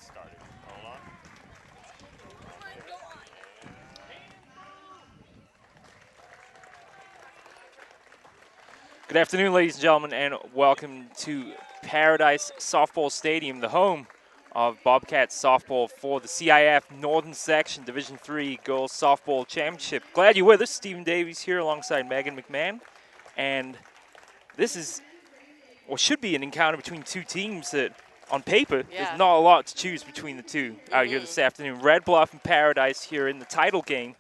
Started. Hold on. Good afternoon, ladies and gentlemen, and welcome to Paradise Softball Stadium, the home of Bobcats softball for the CIF Northern Section Division III Girls Softball Championship. Glad you're with us. Stephen Davies here alongside Megan McMahon. And this is, or should be, an encounter between two teams that, on paper, there's not a lot to choose between the two out here this afternoon. Red Bluff and Paradise here in the title game.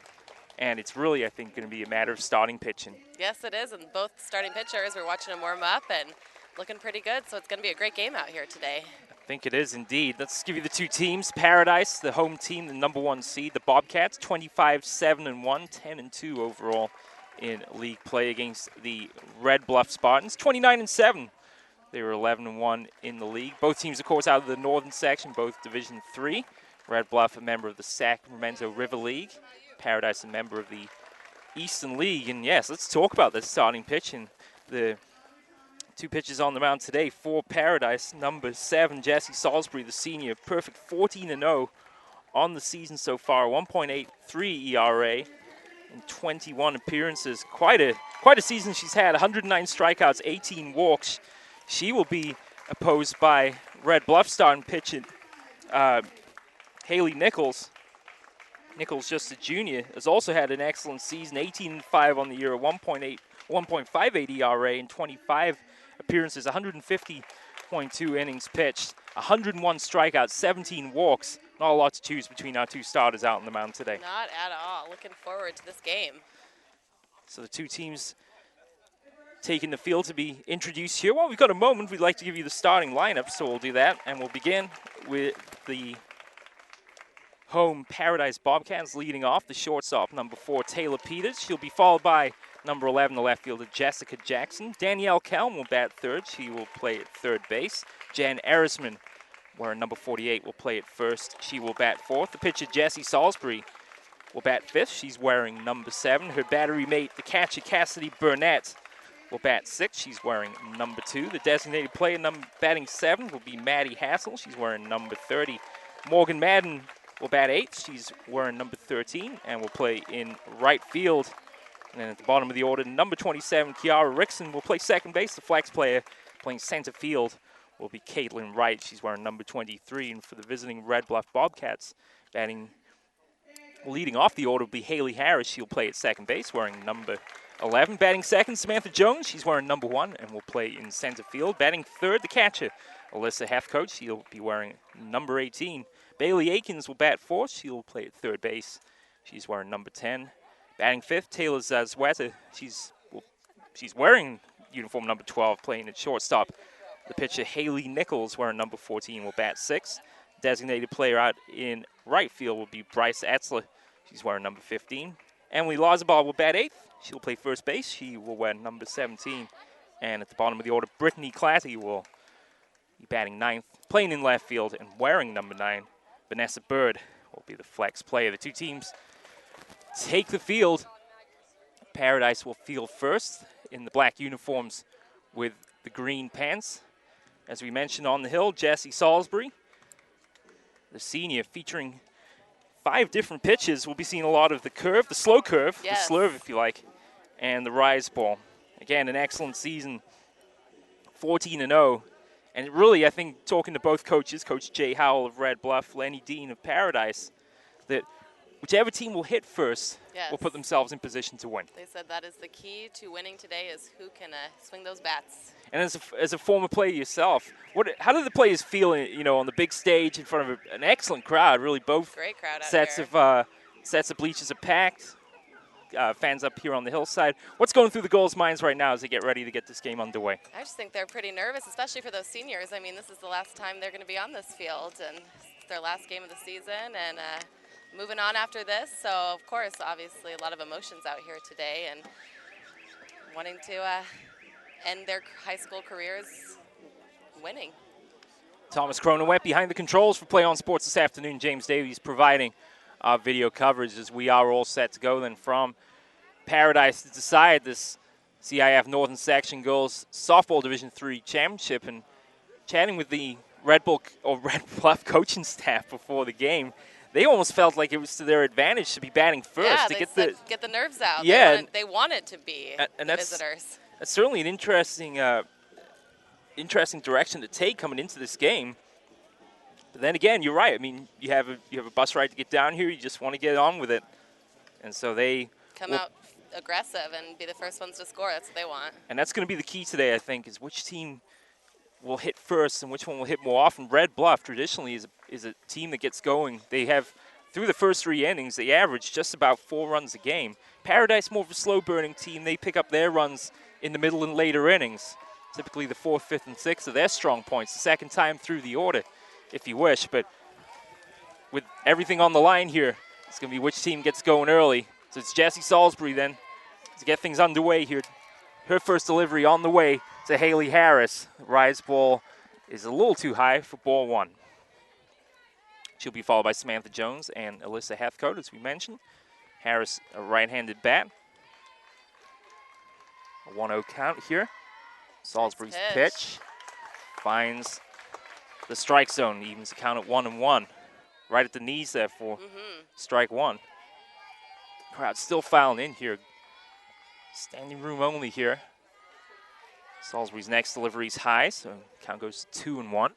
And it's really, I think, going to be a matter of starting pitching. Yes, it is, and both starting pitchers, we're watching them warm up and looking pretty good, so it's going to be a great game out here today. I think it is indeed. Let's give you the two teams. Paradise, the home team, the #1 seed. The Bobcats, 25-7-1, 10-2 overall in league play against the Red Bluff Spartans, 29-7. They were 11-1 in the league. Both teams, of course, out of the Northern Section, both Division III. Red Bluff, a member of the Sacramento River League. Paradise, a member of the Eastern League. And yes, let's talk about this starting pitching. The two pitchers on the mound today for Paradise. Number 7, Jesse Salisbury, the senior, perfect 14-0 on the season so far. 1.83 ERA in 21 appearances. Quite a season she's had. 109 strikeouts, 18 walks. She will be opposed by Red Bluff starting pitcher Haley Nichols. Nichols, just a junior, has also had an excellent season, 18-5 on the year, 1.58 ERA in 25 appearances, 150.2 innings pitched, 101 strikeouts, 17 walks. Not a lot to choose between our two starters out on the mound today. Not at all. Looking forward to this game. So the two teams taking the field to be introduced here. Well, we've got a moment. We'd like to give you the starting lineup, so we'll do that, and we'll begin with the home Paradise Bobcats leading off. The shortstop, number 4, Taylor Peters. She'll be followed by number 11, the left fielder, Jessica Jackson. Danielle Kelm will bat third. She will play at third base. Jan Erisman, wearing number 48, will play at first. She will bat fourth. The pitcher, Jessie Salisbury, will bat fifth. She's wearing number 7. Her battery mate, the catcher, Cassidy Burnett, will bat sixth. She's wearing number 2. The designated player batting 7 will be Maddie Hassel. She's wearing number 30. Morgan Madden will bat 8th. She's wearing number 13 and will play in right field. And then at the bottom of the order, number 27, Kiara Rickson, will play second base. The flex player playing center field will be Caitlin Wright. She's wearing number 23. And for the visiting Red Bluff Bobcats, leading off the order will be Haley Harris. She'll play at second base, wearing number 11. Batting second, Samantha Jones. She's wearing number 1 and will play in center field. Batting third, the catcher, Alyssa Hefcoach. She'll be wearing number 18. Bailey Aikens will bat fourth. She'll play at third base. She's wearing number 10. Batting fifth, Taylor Zazweta. She's wearing uniform number 12, playing at shortstop. The pitcher, Haley Nichols, wearing number 14, will bat sixth. Designated player out in right field will be Bryce Etzler. She's wearing number 15. Emily Lazabar will bat eighth. She'll play first base. She will wear number 17. And at the bottom of the order, Brittany Clatty will be batting ninth, playing in left field and wearing number 9. Vanessa Bird will be the flex player. The two teams take the field. Paradise will field first in the black uniforms with the green pants. As we mentioned on the hill, Jessie Salisbury, the senior, featuring 5 different pitches. We'll be seeing a lot of the curve, the slow curve, the slurve if you like, and the rise ball. Again, an excellent season, 14-0. And really, I think, talking to both coaches, Coach Jay Howell of Red Bluff, Lenny Dean of Paradise, that whichever team will hit first will put themselves in position to win. They said that is the key to winning today, is who can swing those bats. And as a former player yourself, how do the players feel, on the big stage in front of an excellent crowd? Really, both great crowd sets of bleachers are packed. Fans up here on the hillside. What's going through the girls' minds right now as they get ready to get this game underway? I just think they're pretty nervous, especially for those seniors. I mean, this is the last time they're going to be on this field, and it's their last game of the season, and moving on after this. So, of course, obviously, a lot of emotions out here today, and wanting to end their high school careers winning. Thomas Cronenwet behind the controls for Play On Sports this afternoon. James Davies providing our video coverage as we are all set to go then from Paradise to decide this CIF Northern Section Girls Softball Division III Championship. And chatting with the Red Bluff coaching staff before the game, they almost felt like it was to their advantage to be batting first Yeah, to they get said get the nerves out. Yeah, they want it to be and the that's visitors. That's certainly an interesting direction to take coming into this game. But then again, you're right. I mean, you have a bus ride to get down here. You just want to get on with it, and so they Come out aggressive and be the first ones to score. That's what they want. And that's going to be the key today, I think, is which team will hit first and which one will hit more often. Red Bluff traditionally is a team that gets going. They have, through the first 3 innings, they average just about 4 runs a game. Paradise, more of a slow-burning team. They pick up their runs in the middle and later innings. Typically the 4th, 5th, and 6th are their strong points. The second time through the order, if you wish. But with everything on the line here, it's going to be which team gets going early. So it's Jessie Salisbury then to get things underway here. Her first delivery on the way to Haley Harris. The rise ball is a little too high for ball 1. She'll be followed by Samantha Jones and Alyssa Heathcote, as we mentioned. Harris, a right-handed bat. A 1-0 count here. Salisbury's pitch finds the strike zone, evens the count at 1-1. Right at the knees there for strike 1. Crowd still filing in here. Standing room only here. Salisbury's next delivery is high, so count goes to 2-1.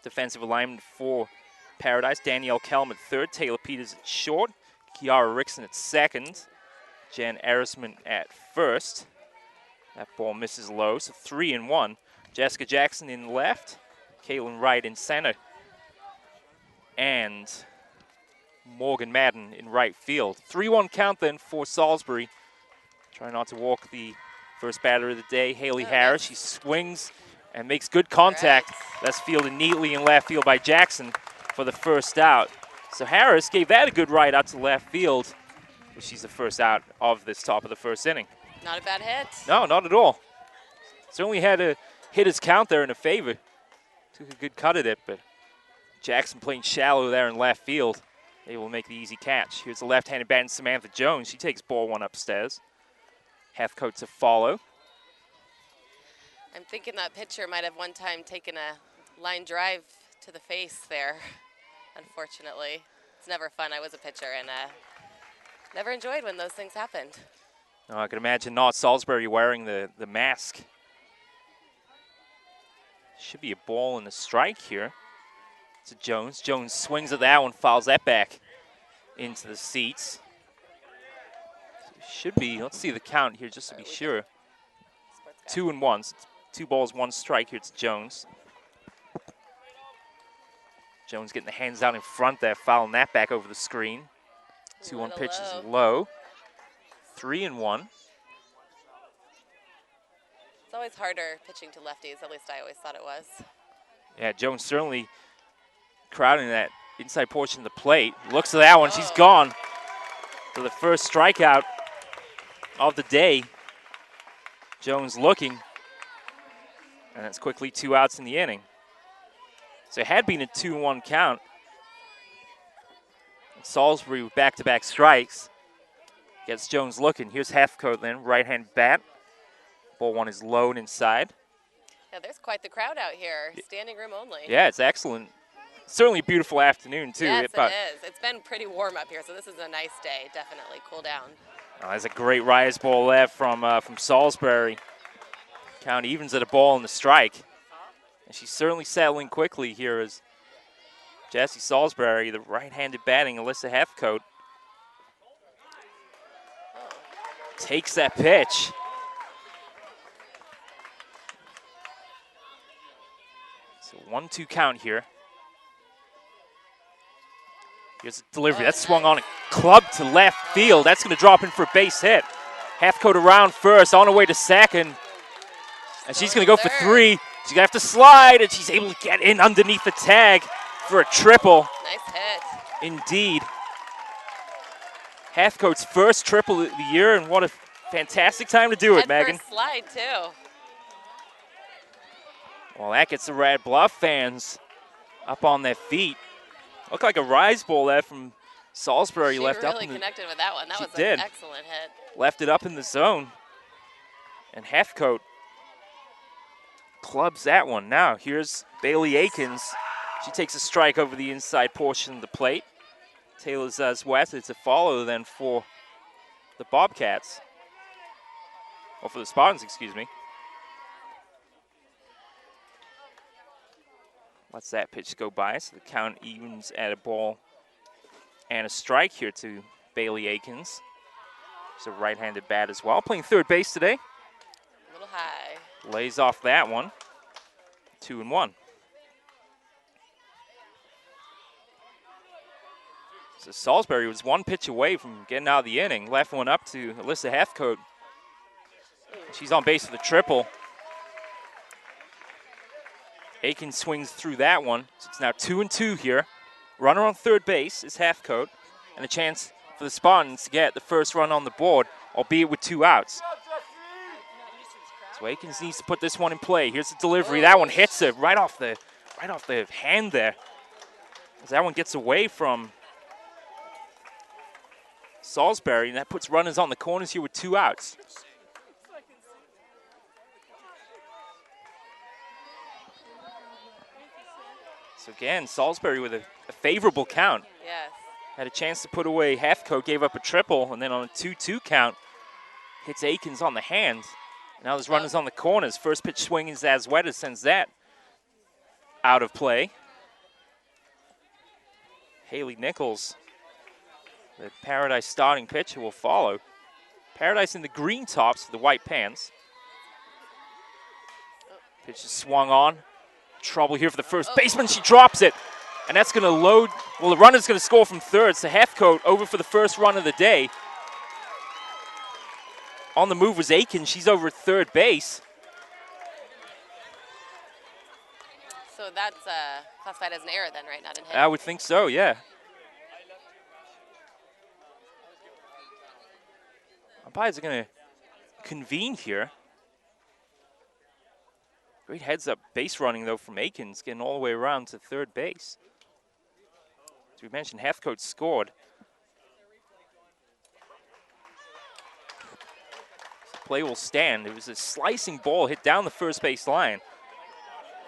Defensive alignment for Paradise. Danielle Kelm at third, Taylor Peters at short, Kiara Rickson at second, Jen Erisman at first. That ball misses low, so 3-1. Jessica Jackson in left, Caitlin Wright in center, and Morgan Madden in right field. 3-1 count then for Salisbury. Trying not to walk the first batter of the day, Haley Harris. She swings and makes good contact. That's fielded neatly in left field by Jackson for the first out. So Harris gave that a good right out to left field. But she's the first out of this top of the first inning. Not a bad hit. No, not at all. Certainly had to hit his count there in a favor. Took a good cut at it, but Jackson playing shallow there in left field. They will make the easy catch. Here's the left-handed bat, Samantha Jones. She takes ball 1 upstairs. Heathcote to follow. I'm thinking that pitcher might have one time taken a line drive to the face there, unfortunately. It's never fun. I was a pitcher and never enjoyed when those things happened. No, I can imagine not. Salisbury wearing the mask. Should be a ball and a strike here to Jones. Jones swings at that one, fouls that back into the seats. Should be, let's see the count here just to be sure. 2-1. 2 balls, 1 strike here to Jones. Jones getting the hands out in front there, fouling that back over the screen. 2-1 pitch is low. 3-1. It's always harder pitching to lefties, at least I always thought it was. Yeah, Jones certainly crowding that inside portion of the plate. Looks at that one, she's gone for the first strikeout of the day. Jones looking, and it's quickly 2 outs in the inning. So it had been a 2-1 count. And Salisbury with back-to-back strikes gets Jones looking. Here's Heathcote then, right-hand bat. Ball 1 is low and inside. Yeah, there's quite the crowd out here. Standing room only. Yeah, it's excellent. Certainly a beautiful afternoon, too. Yes, it is. It's been pretty warm up here, so this is a nice day. Definitely cool down. Oh, that's a great rise ball there from Salisbury. Count evens at a ball and the strike. And she's certainly settling quickly here as Jessie Salisbury, the right-handed batting Alyssa Heathcote, takes that pitch. So 1-2 count here. Here's a delivery. That's swung on a club to left field. That's going to drop in for a base hit. Heathcote around first, on her way to second. And she's going to go for 3. She's going to have to slide, and she's able to get in underneath the tag for a triple. Nice hit. Indeed. Heathcote's first triple of the year, and what a fantastic time to do it, Megan. First slide, too. Well, that gets the Red Bluff fans up on their feet. Looked like a rise ball there from Salisbury. Left really up in the, connected with that one. That was did. An excellent hit. Left it up in the zone. And Heathcote clubs that one. Now, here's Bailey Akins. She takes a strike over the inside portion of the plate. Taylor Zazweta to follow then for the Bobcats. Or for the Spartans, excuse me. Lets that pitch go by, so the count evens at a ball and a strike here to Bailey Akins. She's a right-handed bat as well, playing third base today. A little high. Lays off that one. 2-1. So Salisbury was one pitch away from getting out of the inning. Left one up to Alyssa Heathcote. She's on base for the triple. Akins swings through that one. So it's now 2-2 here. Runner on third base is Heathcote, and a chance for the Spartans to get the first run on the board, albeit with 2 outs. So Akins needs to put this one in play. Here's the delivery. That one hits her right off the hand there. As that one gets away from Salisbury, and that puts runners on the corners here with 2 outs. So again, Salisbury with a favorable count. Yes. Had a chance to put away Heathcote, gave up a triple, and then on a 2-2 count, hits Akins on the hands. Now there's runners on the corners. First pitch swing is Zazweta, sends that out of play. Haley Nichols, the Paradise starting pitcher, will follow. Paradise in the green tops, the white pants. Pitch is swung on. Trouble here for the first baseman. She drops it. And that's going to load. Well, the runner's going to score from third. So Heathcote over for the first run of the day. On the move was Akins. She's over at third base. So that's classified as an error then, right? Not a hit? I would think so, yeah. Umpires are going to convene here. Great heads-up base running, though, from Akins, getting all the way around to third base. As we mentioned, Heathcote scored. So play will stand. It was a slicing ball hit down the first base line.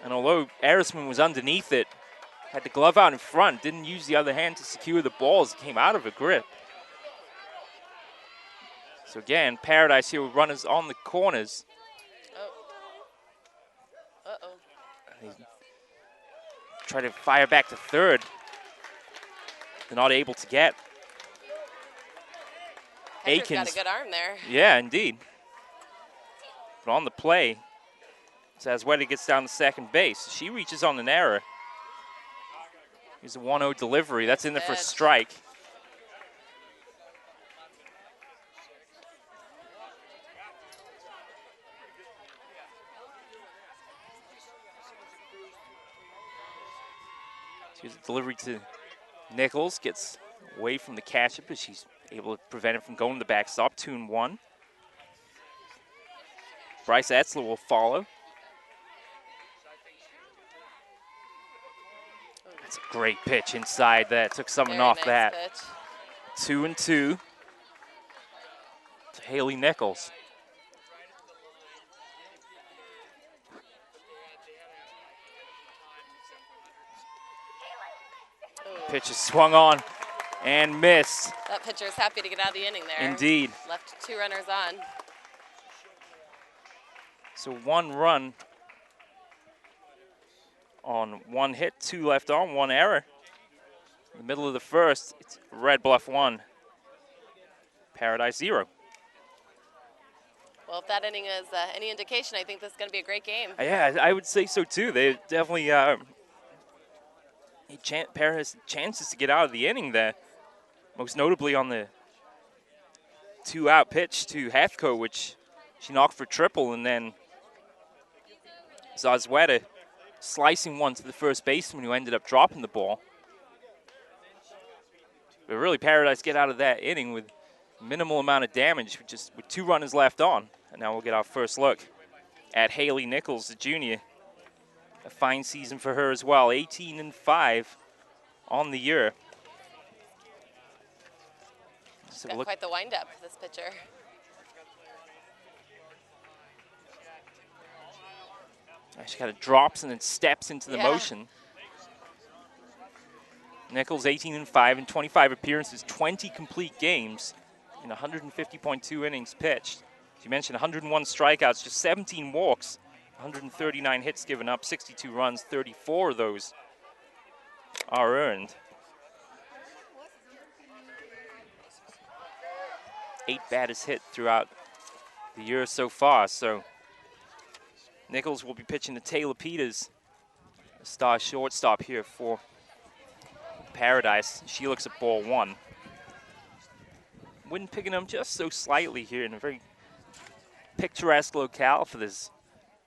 And although Arisman was underneath it, had the glove out in front, didn't use the other hand to secure the ball as it came out of a grip. So again, Paradise here with runners on the corners. They try to fire back to third. They're not able to get. Akins Akins got a good arm there. Yeah, indeed. But on the play, Zazweta gets down to second base. She reaches on an error. Here's a 1-0 delivery. That's in there for a strike. Here's a delivery to Nichols. Gets away from the catcher, but she's able to prevent it from going to the backstop. 2-1. Bryce Etzler will follow. That's a great pitch inside that. Took something off that. Pitch. 2-2 to Haley Nichols. Pitch is swung on and missed. That pitcher is happy to get out of the inning there. Indeed. Left 2 runners on. So 1 run on 1 hit, 2 left on, 1 error. In the middle of the first, it's Red Bluff 1, Paradise 0. Well, if that inning is any indication, I think this is going to be a great game. Yeah, I would say so too. They definitely Paradise chances to get out of the inning there. Most notably on the 2-out pitch to Heathcote, which she knocked for triple, and then Zazweta slicing one to the first baseman who ended up dropping the ball. But really, Paradise get out of that inning with minimal amount of damage, with 2 runners left on. And now we'll get our first look at Haley Nichols, the junior. A fine season for her as well, 18-5 on the year. So got quite the wind-up, this pitcher. She kind of drops and then steps into the motion. Nichols 18-5 in 25 appearances, 20 complete games in 150.2 innings pitched. As you mentioned, 101 strikeouts, just 17 walks, 139 hits given up, 62 runs, 34 of those are earned. 8 batters hit throughout the year so far. So Nichols will be pitching to Taylor Peters, a star shortstop here for Paradise. She looks at ball 1. Wind picking them just so slightly here in a very picturesque locale for this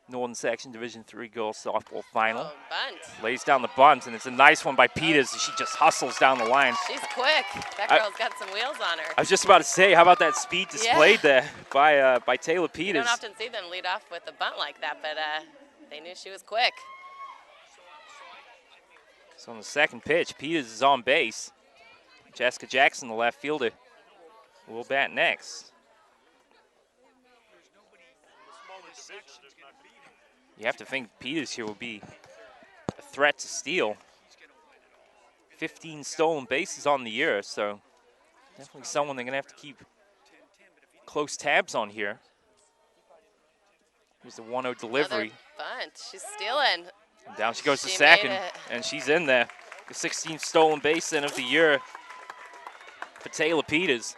Northern Section Division III girls softball final. Oh, bunt. Lays down the bunt, and it's a nice one by Peters. She just hustles down the line. She's quick. That girl's got some wheels on her. I was just about to say, how about that speed displayed there by Taylor Peters? You don't often see them lead off with a bunt like that, but they knew she was quick. So on the second pitch, Peters is on base. Jessica Jackson, the left fielder, will bat next. You have to think Peters here will be a threat to steal. 15 stolen bases on the year, so definitely someone they're going to have to keep close tabs on here. Here's the 1-0 delivery. Another bunt. She's stealing. And down she goes to second, and she's in there. The 16th stolen base in of the year for Taylor Peters.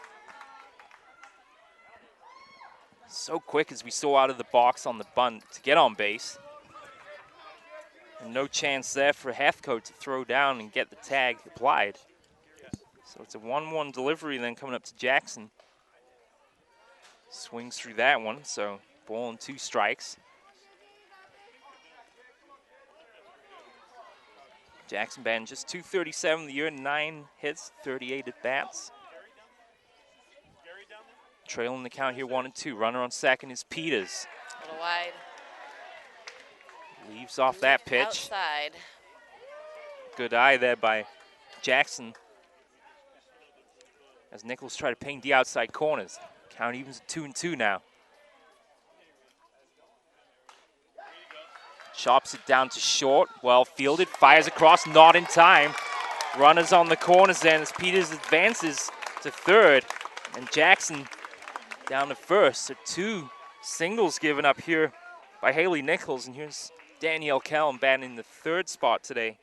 So quick as we saw out of the box on the bunt to get on base. And no chance there for Heathcote to throw down and get the tag applied. So it's a 1-1 delivery then coming up to Jackson. Swings through that one, so ball and 2 strikes. Jackson batting just .237 the year, 9 hits, 38 at bats. Trailing the count here, 1-2. Runner on second is Peters. A little wide. Leaves off that pitch. Outside. Good eye there by Jackson. As Nichols try to paint the outside corners. Count evens at 2-2 now. Chops it down to short. Well fielded. Fires across. Not in time. Runners on the corners then as Peters advances to third. And Jackson down to first. So 2 singles given up here by Haley Nichols. And here's Danielle Kellum batting in the 3rd spot today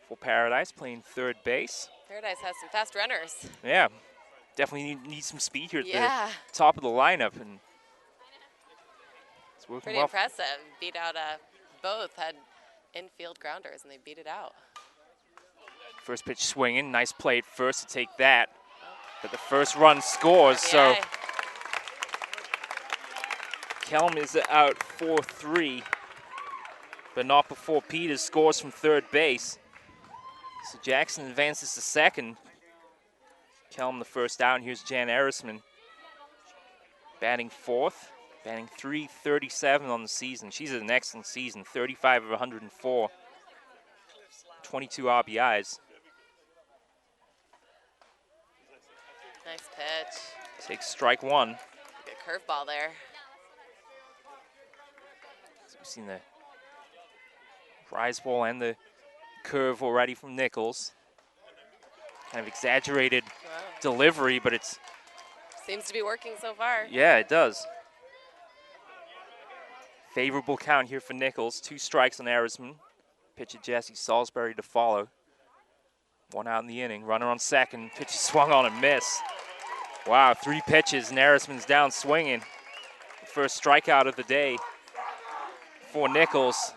for Paradise, playing 3rd base. Paradise has some fast runners. Yeah, definitely need some speed here at the the top of the lineup. And it's working pretty well. Impressive. Beat out both had infield grounders, and they beat it out. First pitch swinging. Nice play at first to take that. But the first run scores, so Kellum is out 4-3, but not before Peters scores from 3rd base. So Jackson advances to second. Kellum the first out, and here's Jan Erisman batting 4th, batting .337 on the season. She's had an excellent season, 35 of 104, 22 RBIs. Nice pitch. Takes strike 1. Good curveball there. So we've seen the rise ball and the curve already from Nichols. Kind of exaggerated delivery, but it's... Seems to be working so far. Yeah, it does. Favorable count here for Nichols. 2 strikes on Erisman. Pitch at Jesse Salisbury to follow. 1 out in the inning. Runner on second. Pitch is swung on and miss. Wow, 3 pitches and Erisman's down swinging. The first strikeout of the day for Nichols.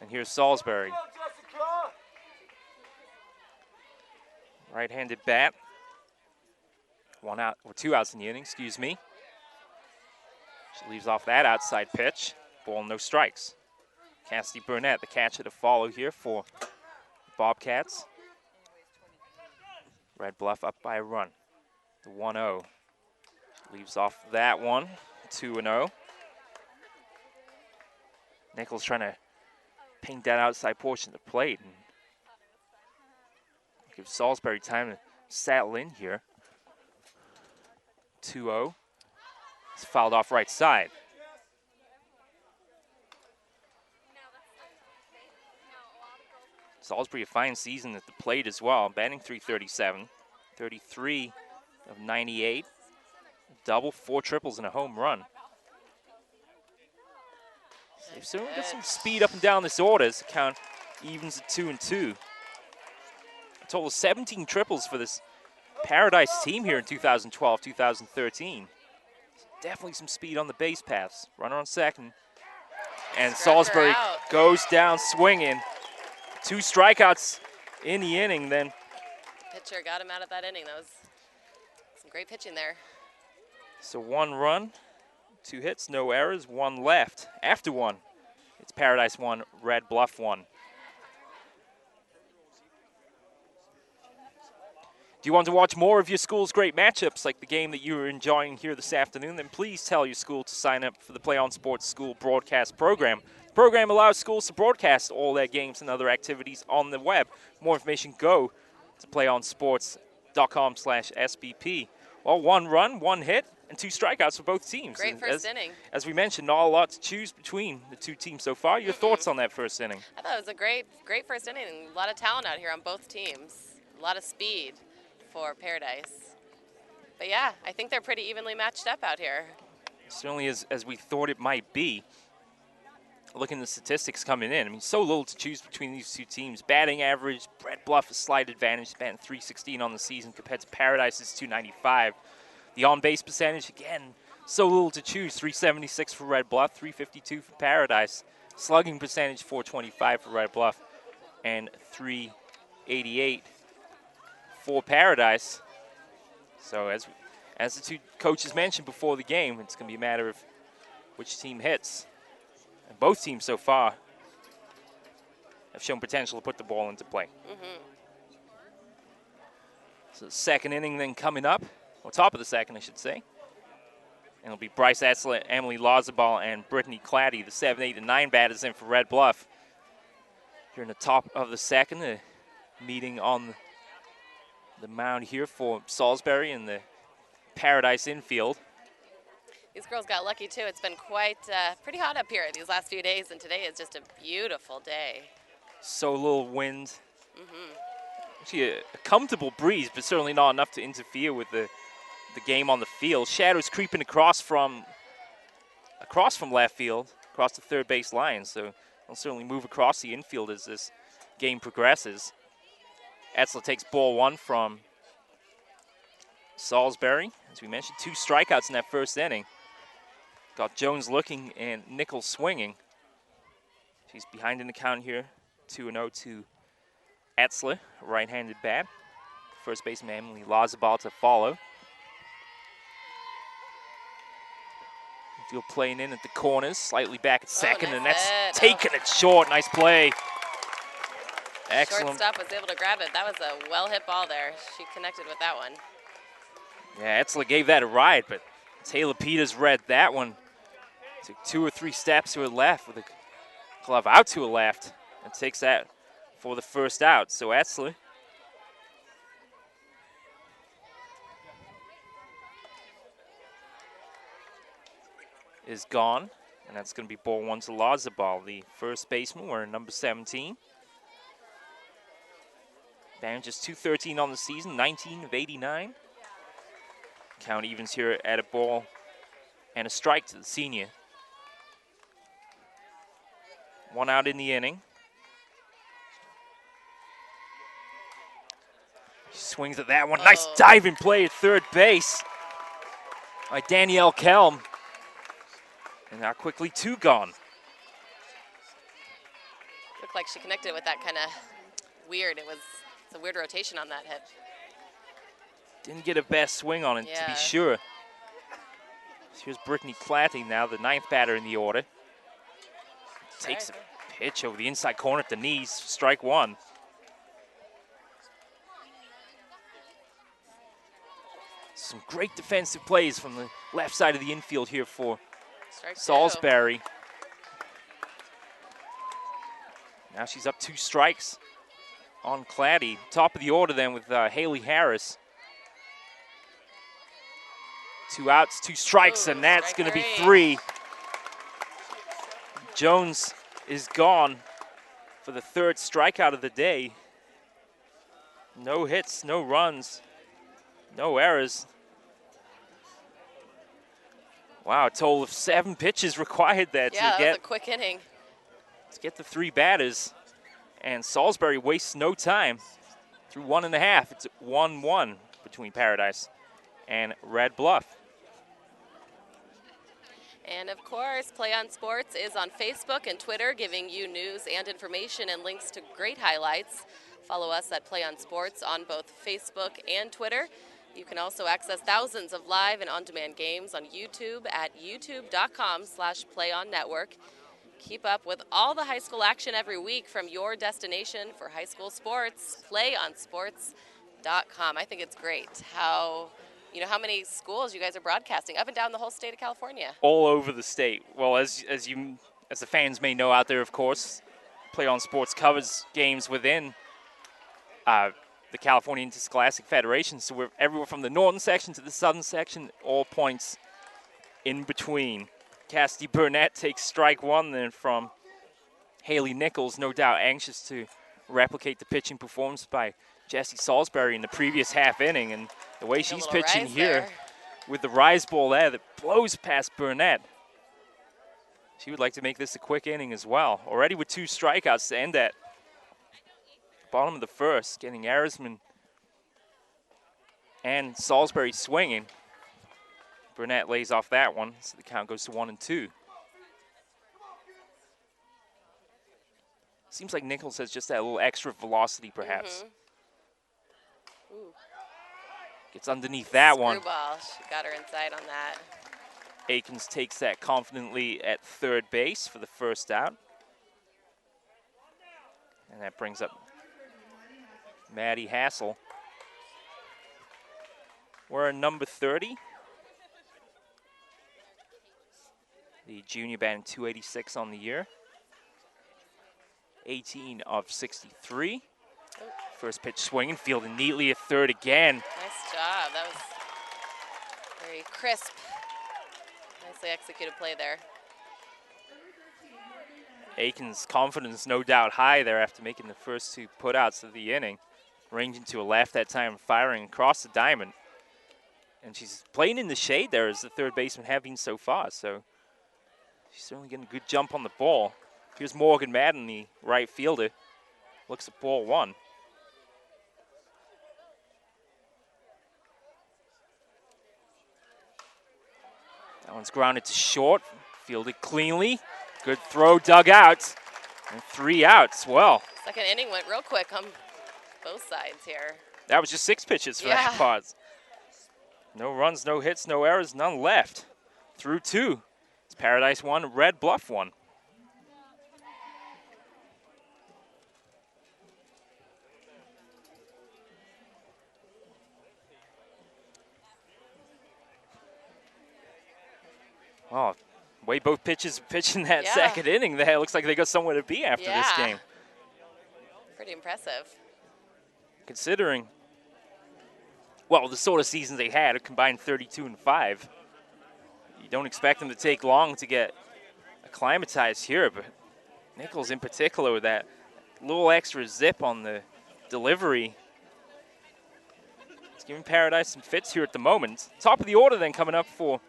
And here's Salisbury. Right-handed bat. 1 out, or 2 outs in the inning, excuse me. She leaves off that outside pitch. Ball, no strikes. Cassidy Burnett, the catcher to follow here for the Bobcats. Red Bluff up by a run. The 1-0. Leaves off that one. 2-0. Nichols trying to paint that outside portion of the plate and give Salisbury time to settle in here. 2-0. It's fouled off right side. Salisbury, a fine season at the plate as well, batting .337, 33 of 98, double, 4 triples, and a home run. So they've certainly got some speed up and down this order as the count evens at 2-2. A total of 17 triples for this Paradise team here in 2012-2013. Definitely some speed on the base paths. Runner on second. And Salisbury goes down swinging. 2 strikeouts in the inning then. Pitcher got him out of that inning. That was some great pitching there. So 1 run, 2 hits, no errors, 1 left. After 1, it's Paradise 1, Red Bluff 1. Do you want to watch more of your school's great matchups like the game that you are enjoying here this afternoon? Then please tell your school to sign up for the Play On Sports School broadcast program. The program allows schools to broadcast all their games and other activities on the web. For more information, go to playonsports.com/SBP. Well, 1 run, 1 hit, and 2 strikeouts for both teams. Great first inning. As we mentioned, not a lot to choose between the 2 teams so far. Your thoughts on that first inning? I thought it was a great first inning. A lot of talent out here on both teams. A lot of speed for Paradise. But yeah, I think they're pretty evenly matched up out here. Certainly as we thought it might be. Looking at the statistics coming in, I mean, so little to choose between these 2 teams. Batting average, Red Bluff a slight advantage, batting .316 on the season compared to Paradise's .295. The on-base percentage, again, so little to choose. .376 for Red Bluff, .352 for Paradise. Slugging percentage, .425 for Red Bluff, and .388 for Paradise. So as the 2 coaches mentioned before the game, it's going to be a matter of which team hits. And both teams so far have shown potential to put the ball into play. So the second inning then coming up, or top of the second, I should say. And it'll be Bryce Etzler, Emily Lazabal, and Brittany Claddy, the 7, 8, and 9 batters in for Red Bluff. Here in the top of the second, a meeting on the mound here for Salisbury and the Paradise infield. These girls got lucky too. It's been pretty hot up here these last few days, and today is just a beautiful day. So little wind. Actually a comfortable breeze, but certainly not enough to interfere with the game on the field. Shadows creeping across from left field, across the third base line. So they'll certainly move across the infield as this game progresses. Etzler takes ball 1 from Salisbury. As we mentioned, 2 strikeouts in that first inning. Got Jones looking and Nichols swinging. She's behind in the count here, 2-0 to Etzler, right-handed bat. First baseman Emily Lazabal to follow. Field playing in at the corners, slightly back at second, and that's taken it short. Nice play. Excellent. Shortstop was able to grab it. That was a well-hit ball there. She connected with that one. Yeah, Etzler gave that a ride, but Taylor Peters read that one. Took 2 or 3 steps to her left with a glove out to her left and takes that for the first out. So Etzler is gone, and that's going to be ball 1 to Lazabal, the first baseman, wearing number 17. Batting just .213 on the season, 19 of 89. Count evens here at a ball and a strike to the senior. 1 out in the inning. She swings at that one. Nice diving play at third base by Danielle Kelm. And now quickly 2 gone. Looked like she connected with that kind of weird. It's a weird rotation on that hit. Didn't get a best swing on it, to be sure. Here's Brittany Clatty now, the 9th batter in the order. Takes a pitch over the inside corner at the knees, strike 1. Some great defensive plays from the left side of the infield here for Salisbury. Now she's up 2 strikes on Claddy. Top of the order then with Haley Harris. 2 outs, 2 strikes, and that's going to be 3. Jones is gone for the third strikeout of the day. No hits, no runs, no errors. Wow, a total of 7 pitches required there Yeah, that was a quick inning. to get the 3 batters. And Salisbury wastes no time. Through 1.5, it's 1-1 between Paradise and Red Bluff. And of course, Play on Sports is on Facebook and Twitter, giving you news and information and links to great highlights. Follow us at Play on Sports on both Facebook and Twitter. You can also access thousands of live and on-demand games on YouTube at youtube.com/playonnetwork. Keep up with all the high school action every week from your destination for high school sports, playonsports.com. I think it's great how many schools you guys are broadcasting up and down the whole state of California. All over the state. Well, as the fans may know out there, of course, Play on Sports covers games within the California Interscholastic Federation. So we're everywhere from the northern section to the southern section, all points in between. Cassidy Burnett takes strike 1 then from Haley Nichols, no doubt anxious to replicate the pitching performance by Jessie Salisbury in the previous half inning. And the way she's pitching here with the rise ball there that blows past Burnett. She would like to make this a quick inning as well. Already with 2 strikeouts to end at bottom of the first, getting Arisman and Salisbury swinging. Burnett lays off that one, so the count goes to 1-2. Seems like Nichols has just that little extra velocity, perhaps. Gets underneath that one. Screwball. She got her inside on that. Akins takes that confidently at third base for the first out. And that brings up Maddie Hassel. We're in number 30. The junior batting 286 on the year. 18 of 63. First pitch swinging, fielded neatly at third again. Nice job. That was very crisp. Nicely executed play there. Akins' confidence no doubt high there after making the first 2 putouts of the inning. Ranging to a left that time, firing across the diamond. And she's playing in the shade there as the third baseman have been so far. So she's certainly getting a good jump on the ball. Here's Morgan Madden, the right fielder. Looks at ball 1. That one's grounded to short, fielded cleanly. Good throw, dug out, and 3 outs. Well, second inning went real quick on both sides here. That was just 6 pitches for that pause. No runs, no hits, no errors, none left. Through 2. It's Paradise 1, Red Bluff 1. Oh, way both pitches pitching that second inning there. It looks like they got somewhere to be after this game. Pretty impressive. Considering, well, the sort of seasons they had, a combined 32 and 5. You don't expect them to take long to get acclimatized here, but Nichols in particular with that little extra zip on the delivery. It's giving Paradise some fits here at the moment. Top of the order then coming up for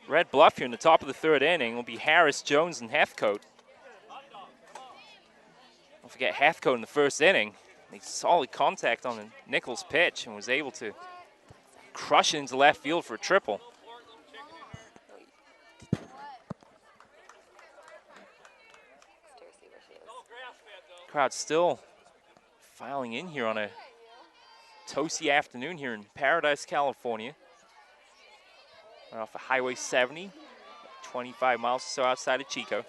Red Bluff here in the top of the 3rd inning will be Harris, Jones, and Heathcote. Don't forget Heathcote in the 1st inning. Made solid contact on the Nichols pitch and was able to crush it into left field for a triple. Crowd still filing in here on a toasty afternoon here in Paradise, California. Right off of Highway 70, 25 miles or so outside of Chico.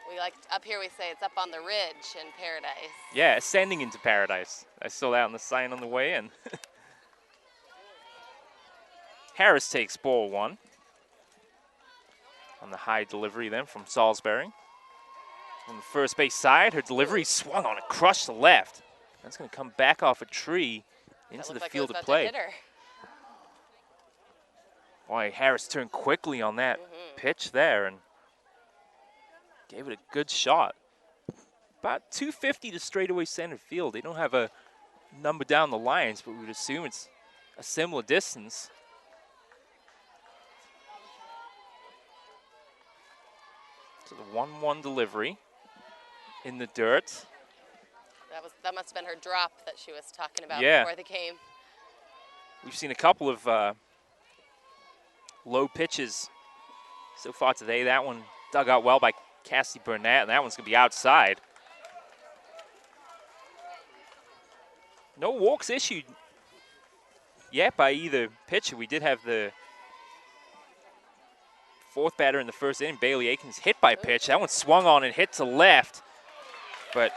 We like, up here we say it's up on the ridge in Paradise. Yeah, ascending into Paradise. I saw that on the sign on the way in. Harris takes ball 1. On the high delivery then from Salisbury. On the first base side, her delivery swung on a crush to left. That's going to come back off a tree into the field of play. Boy, Harris turned quickly on that pitch there and gave it a good shot. about 250 to straightaway center field. They don't have a number down the lines, but we would assume it's a similar distance. So the 1-1 delivery in the dirt. That must have been her drop that she was talking about Yeah. before the game. We've seen a couple of low pitches so far today. That one dug out well by Cassie Burnett, and that one's going to be outside. No walks issued yet by either pitcher. We did have the fourth batter in the first inning, Bailey Aikens, hit by a pitch. That one swung on and hit to left, but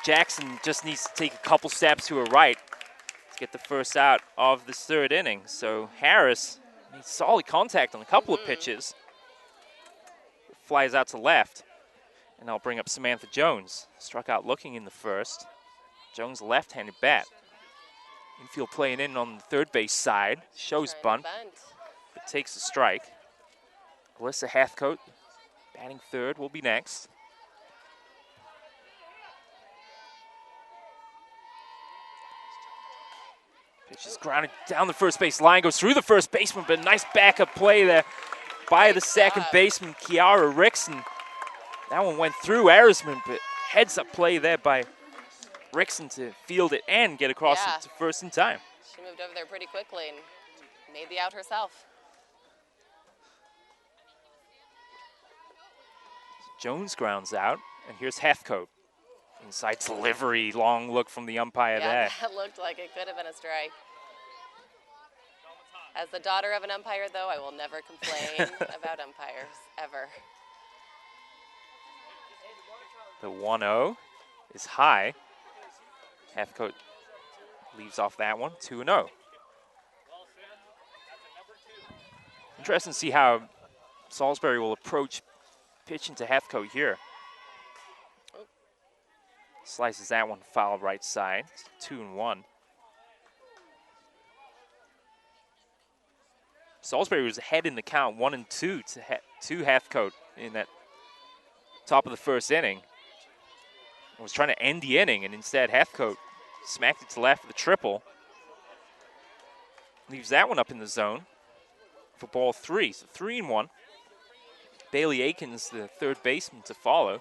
Jackson just needs to take a couple steps to her right to get the first out of this third inning. So Harris made solid contact on a couple of pitches. Flies out to left, and I'll bring up Samantha Jones. Struck out looking in the first. Jones left-handed bat. Infield playing in on the third base side. Shows bunt, but takes a strike. Alyssa Hathcote, batting third, will be next. Pitch is grounded down the first base line, goes through the first baseman, but a nice backup play there by the second baseman, Kiara Rickson. That one went through Arisman, but heads-up play there by Rickson to field it and get across it to first in time. She moved over there pretty quickly and made the out herself. Jones grounds out, and here's Hathcote. Inside delivery, long look from the umpire there. That looked like it could have been a strike. As the daughter of an umpire, though, I will never complain about umpires, ever. The 1-0 is high. Hathcote leaves off that one, 2-0. Interesting to see how Salisbury will approach pitching to Hathcote here. Slices that one foul right side, 2-1. Salisbury was ahead in the count, 1-2 to Hathcote in that top of the first inning. Was trying to end the inning, and instead Hathcote smacked it to left with a triple. Leaves that one up in the zone for ball 3, so 3-1. Bailey Aikens, the third baseman, to follow.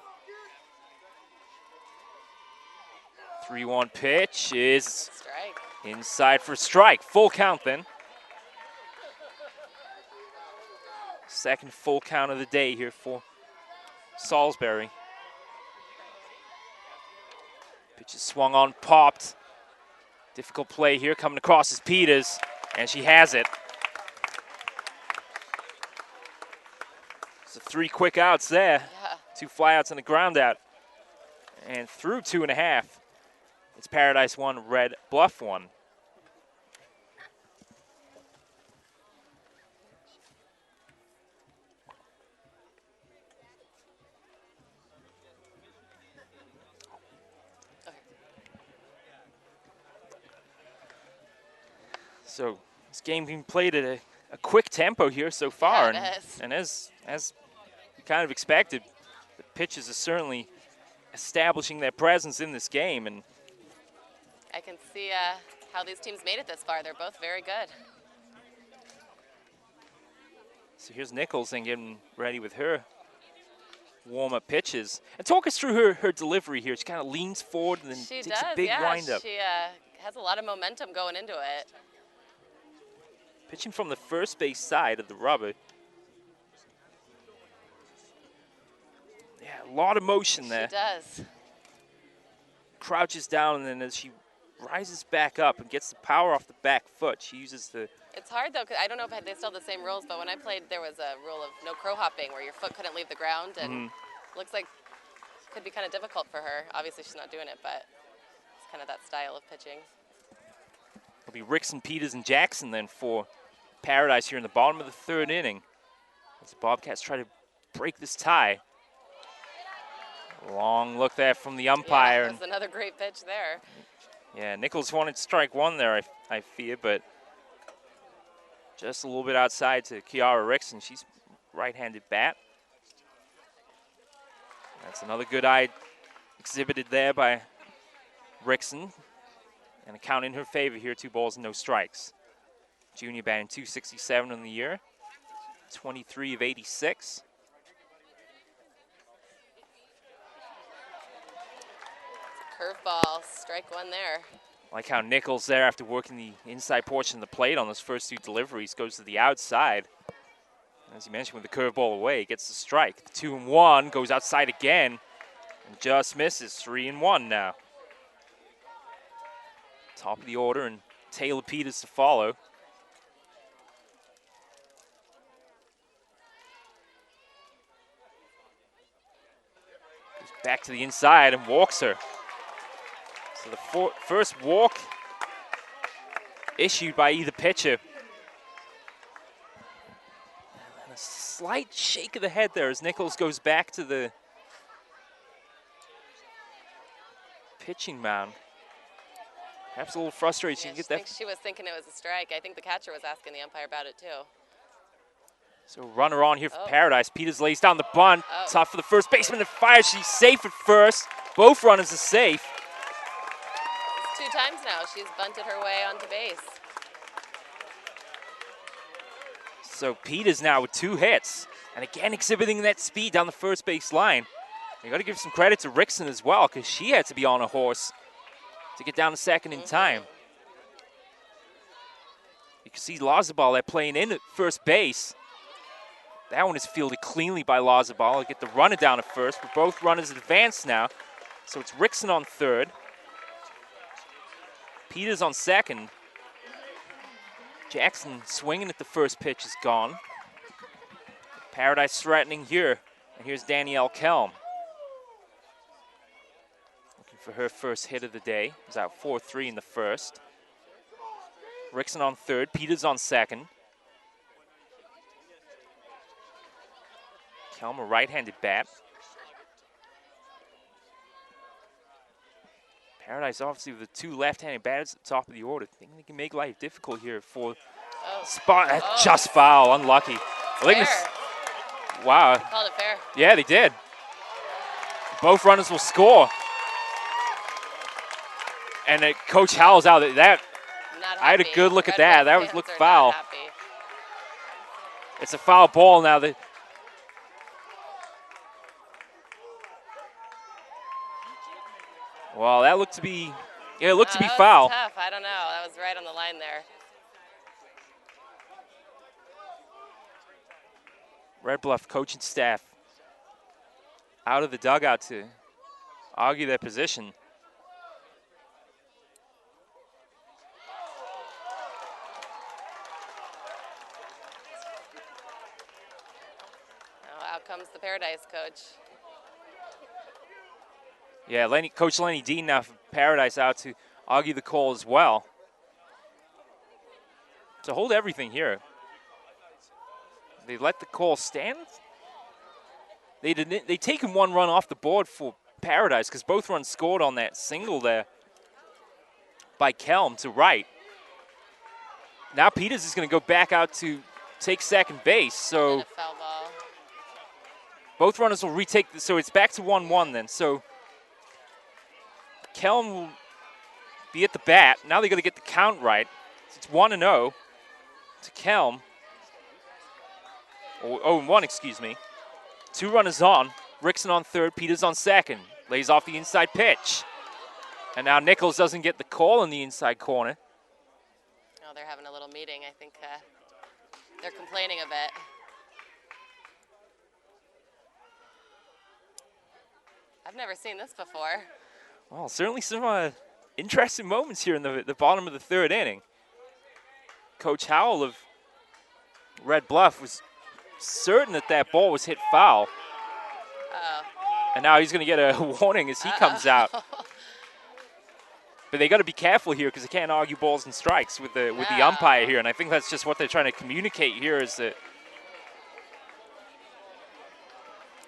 3-1 pitch is strike. Inside for strike. Full count then. Second full count of the day here for Salisbury. Pitch is swung on, popped. Difficult play here coming across is Peters, and she has it. So 3 quick outs there. 2 flyouts and a ground out. And through 2.5. It's Paradise 1, Red Bluff 1. So this game being played at a quick tempo here so far. Yeah, it is. And as we kind of expected, the pitches are certainly establishing their presence in this game. And I can see how these teams made it this far. They're both very good. So here's Nichols and getting ready with her warm-up pitches. And talk us through her delivery here. She kind of leans forward and then takes a big wind-up. She has a lot of momentum going into it. Pitching from the first base side of the rubber. Yeah, a lot of motion there. She does. Crouches down, and then as she rises back up and gets the power off the back foot, she uses the... It's hard, though, because I don't know if they still have the same rules, but when I played, there was a rule of no crow hopping where your foot couldn't leave the ground, and looks like it could be kind of difficult for her. Obviously, she's not doing it, but it's kind of that style of pitching. It'll be Rickson, Peters, and Jackson then for Paradise here in the bottom of the third inning. As the Bobcats try to break this tie. Long look there from the umpire. Yeah, that's another great pitch there. Yeah, Nichols wanted strike one there, I fear, but just a little bit outside to Kiara Rickson. She's right-handed bat. That's another good eye exhibited there by Rickson. And a count in her favor here, 2 balls and no strikes. Junior batting .267 on the year, 23 of 86. Curveball, strike one there. Like how Nichols there, after working the inside portion of the plate on those first 2 deliveries, goes to the outside. As you mentioned, with the curveball away, gets the strike. 2-1, goes outside again, and just misses. 3-1 now. Top of the order, and Taylor Peters to follow. Goes back to the inside and walks her. So the first walk issued by either pitcher. And a slight shake of the head there as Nichols goes back to the pitching mound. Perhaps a little frustrated. Yeah, I think she was thinking it was a strike. I think the catcher was asking the umpire about it too. So runner on here for Paradise. Peters lays down the bunt. Tough for the first baseman to fire. She's safe at first. Both runners are safe. 2 times now she's bunted her way onto base. So Peters now with 2 hits. And again exhibiting that speed down the first base line. You got to give some credit to Rickson as well, because she had to be on a horse to get down to second in time. You can see Lazabal there playing in at first base. That one is fielded cleanly by Lazabal. Get the runner down at first, but both runners advance now. So it's Rickson on third. Peters on second. Jackson swinging at the first pitch is gone. Paradise threatening here. And here's Danielle Kelm. Looking for her first hit of the day. Was out 4-3 in the first. Rickson on third. Peters on second. Kelm, a right-handed bat. Paradise obviously with the 2 left-handed batters at the top of the order. I think they can make life difficult here for spot. Just foul, unlucky. I think wow. They called it fair. Yeah, they did. Both runners will score. And Coach Howell's out. I had a good look at that. That looked foul. It's a foul ball now. Well, that looked to be, it looked to be foul. Tough. I don't know. That was right on the line there. Red Bluff coaching staff out of the dugout to argue their position. Now out comes the Paradise coach. Yeah, Coach Lenny Dean now from Paradise out to argue the call as well. To hold everything here. They let the call stand. They taken 1 run off the board for Paradise because both runs scored on that single there by Kelm to right. Now Peters is going to go back out to take second base. So foul ball. Both runners will retake. So it's back to 1-1 then. So Kelm will be at the bat. Now they got to get the count right. It's 1-0 to Kelm. 0-1, excuse me. 2 runners on. Rickson on third. Peters on second. Lays off the inside pitch. And now Nichols doesn't get the call in the inside corner. Oh, they're having a little meeting. I think they're complaining a bit. I've never seen this before. Well, certainly some interesting moments here in the bottom of the 3rd inning. Coach Howell of Red Bluff was certain that ball was hit foul. And now he's going to get a warning as he comes out. But they got to be careful here because they can't argue balls and strikes with the umpire here. And I think that's just what they're trying to communicate here is that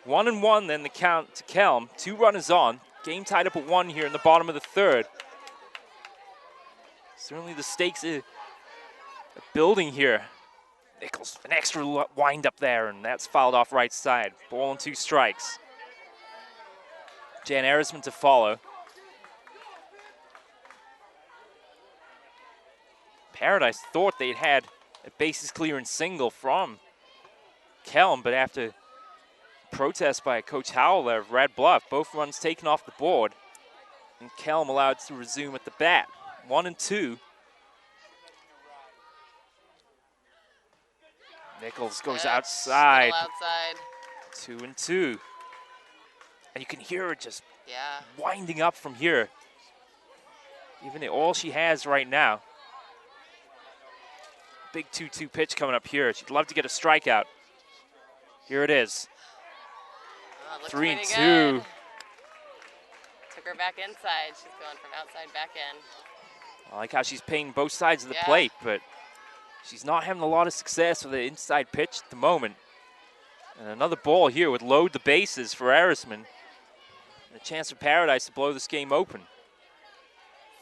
1-1, then the count to Kelm. 2 runners on. Game tied up at 1 here in the bottom of the 3rd. Certainly the stakes are building here. Nichols, an extra wind up there, and that's fouled off right side. Ball and 2 strikes. Jan Erisman to follow. Paradise thought they'd had a bases clearance single from Kelm, but after protest by Coach Howell there of Red Bluff, both runs taken off the board, and Kelm allowed to resume at the bat. 1 and 2. Nichols goes outside. Outside. 2 and 2. And you can hear her just winding up from here. Even all she has right now. Big 2-2 pitch coming up here. She'd love to get a strikeout. Here it is. 3 and 2. Good. Took her back inside. She's going from outside back in. I like how she's paying both sides of the plate, but she's not having a lot of success with the inside pitch at the moment. And another ball here would load the bases for Erisman. And a chance for Paradise to blow this game open.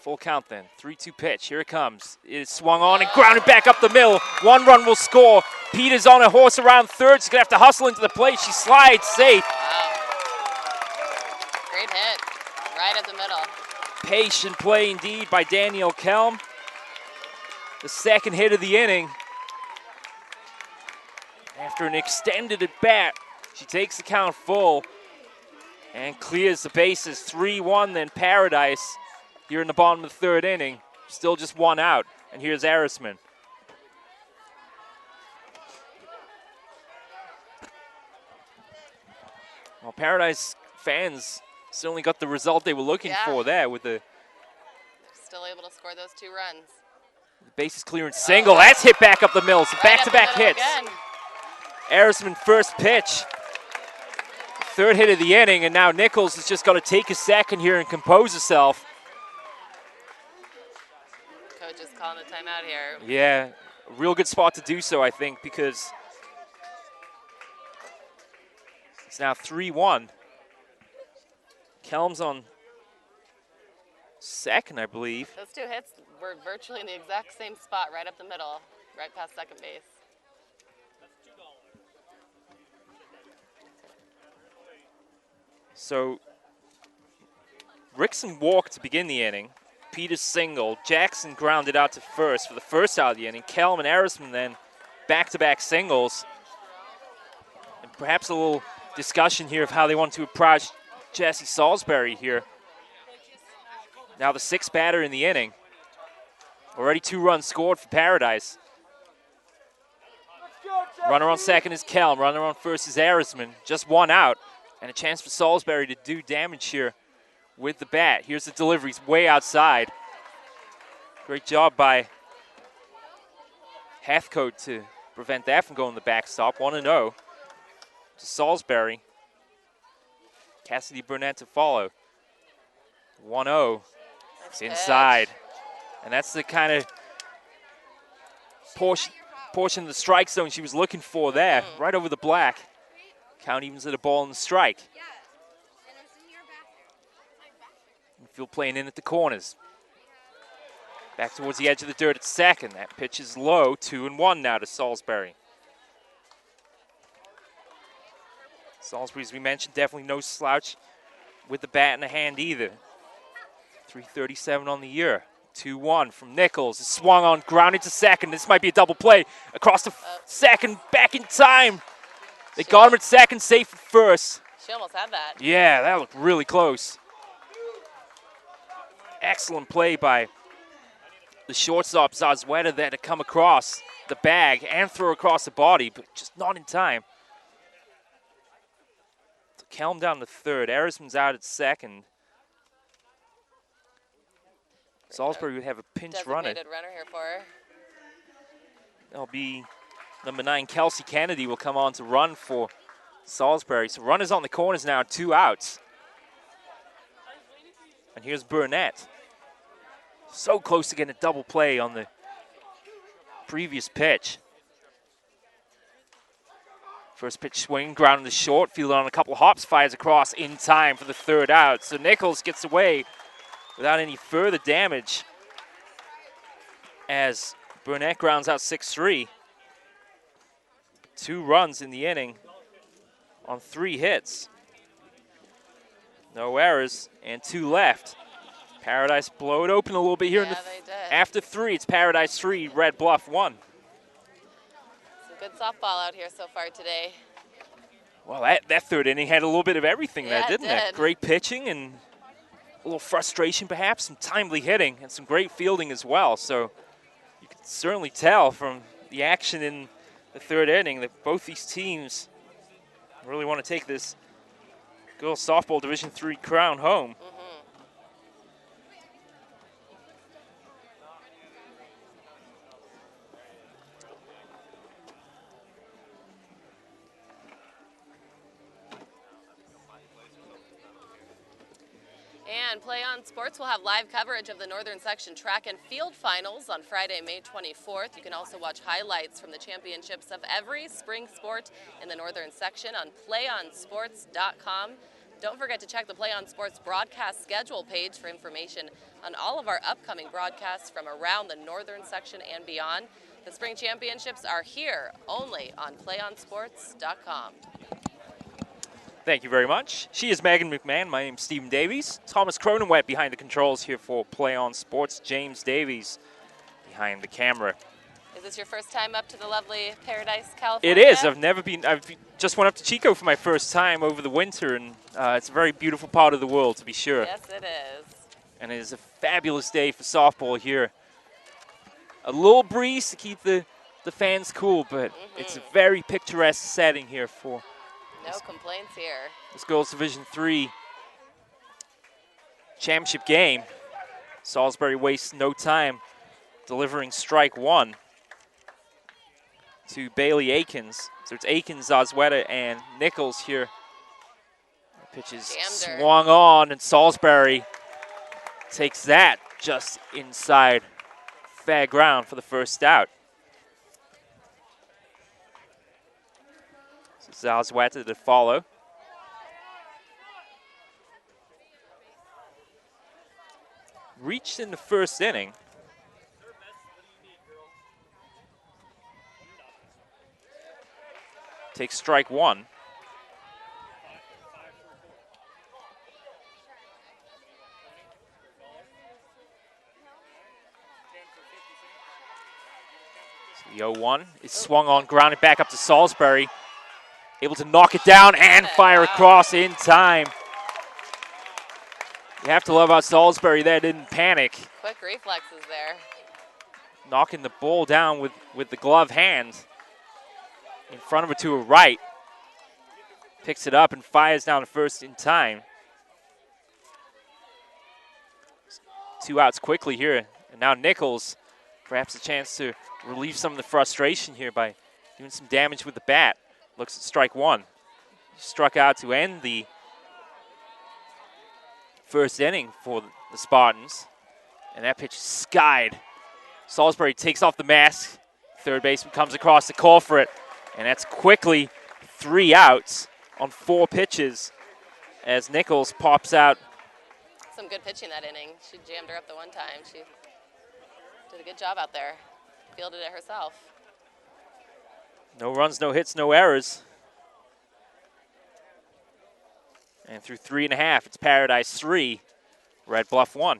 Full count then. 3-2 pitch. Here it comes. It is swung on and grounded back up the middle. 1 run will score. Peter's on a horse around third. She's going to have to hustle into the plate. She slides safe. Wow. Great hit. Right at the middle. Patient play indeed by Danielle Kelm. The second hit of the inning. After an extended at bat, she takes the count full and clears the bases. 3-1 then Paradise here in the bottom of the third inning. Still just 1 out. And here's Erisman. Well, Paradise fans certainly got the result they were looking for there with the still able to score those 2 runs. Bases clearance single. That's hit back up the middle. So back-to-back hits. Erisman first pitch. Third hit of the inning, and now Nichols has just got to take a second here and compose herself. Coach is calling a timeout here. Yeah, a real good spot to do so, I think, because it's now 3-1. Kelm's on second, I believe. Those 2 hits were virtually in the exact same spot, right up the middle, right past second base. So Rickson walked to begin the inning. Peters single. Jackson grounded out to first for the first out of the inning. Kelm and Erisman then back-to-back singles. And perhaps a little discussion here of how they want to approach Jesse Salisbury here. Now the 6th batter in the inning. Already 2 runs scored for Paradise. Runner on second is Kelm. Runner on first is Erisman. Just 1 out. And a chance for Salisbury to do damage here with the bat. Here's the deliveries way outside. Great job by Heathcote to prevent that from going the backstop. 1-0 to Salisbury. Cassidy Burnett to follow. 1-0. It's inside. And that's the kind of portion of the strike zone she was looking for there. Right over the black. Count evens at a ball and the strike. Infield playing in at the corners. Back towards the edge of the dirt at second. That pitch is low. 2-1 now to Salisbury. Salisbury, as we mentioned, definitely no slouch with the bat in the hand either. 337 on the year. 2-1 from Nichols. It's swung on, grounded to second. This might be a double play. Across to second, back in time. They got him at second, safe at first. She almost had that. Yeah, that looked really close. Excellent play by the shortstop, Zazueta, there to come across the bag and throw across the body, but just not in time. So Kelm down to third. Erisman's out at second. Salisbury would have a pinch runner. Designated runner here for her. That'll be number 9, Kelsey Kennedy, will come on to run for Salisbury. So runners on the corners now, 2 outs. And here's Burnett. So close to getting a double play on the previous pitch. First pitch swing, grounded to short, fielded on a couple of hops, fires across in time for the 3rd out. So Nichols gets away without any further damage as Burnett grounds out 6-3. 2 runs in the inning on 3 hits. No errors, and 2 left. Paradise blow it open a little bit here. Yeah, they did. After 3, it's Paradise 3, Red Bluff 1. Some good softball out here so far today. Well, that third inning had a little bit of everything there, didn't it? Great pitching and a little frustration perhaps, some timely hitting, and some great fielding as well. So you can certainly tell from the action in the third inning that both these teams really want to take this girls softball Division III crown home. And Play On Sports will have live coverage of the Northern Section track and field finals on Friday, May 24th. You can also watch highlights from the championships of every spring sport in the Northern Section on playonsports.com. Don't forget to check the Play On Sports broadcast schedule page for information on all of our upcoming broadcasts from around the Northern Section and beyond. The spring championships are here only on playonsports.com. Thank you very much. She is Megan McMahon. My name's Stephen Davies. Thomas Cronenwet behind the controls here for Play On Sports. James Davies behind the camera. Is this your first time up to the lovely Paradise, California? It is. I've just went up to Chico for my first time over the winter, and it's a very beautiful part of the world, to be sure. Yes, it is. And it is a fabulous day for softball here. A little breeze to keep the fans cool, but it's a very picturesque setting here for no complaints here. this girls Division III championship game. Salisbury wastes no time delivering strike 1 to Bailey Akins. So it's Akins, Osweta, and Nichols here. The pitch is swung on, and Salisbury takes that just inside fair ground for the first out. So Osweta to follow. Reached in the first inning. Takes strike 1. So the 0-1 is swung on, grounded back up to Salisbury. Able to knock it down and fire across in time. You have to love how Salisbury there didn't panic. Quick reflexes there. Knocking the ball down with the glove hand. In front of her to her right. Picks it up and fires down to first in time. 2 outs quickly here. And now Nichols, perhaps a chance to relieve some of the frustration here by doing some damage with the bat. Looks at strike 1. He struck out to end the first inning for the Spartans. And that pitch is skied. Salisbury takes off the mask. Third baseman comes across to call for it. And that's quickly 3 outs on 4 pitches as Nichols pops out. Some good pitching that inning. She jammed her up the one time. She did a good job out there. Fielded it herself. No runs, no hits, no errors. And through 3.5, it's Paradise 3, Red Bluff 1.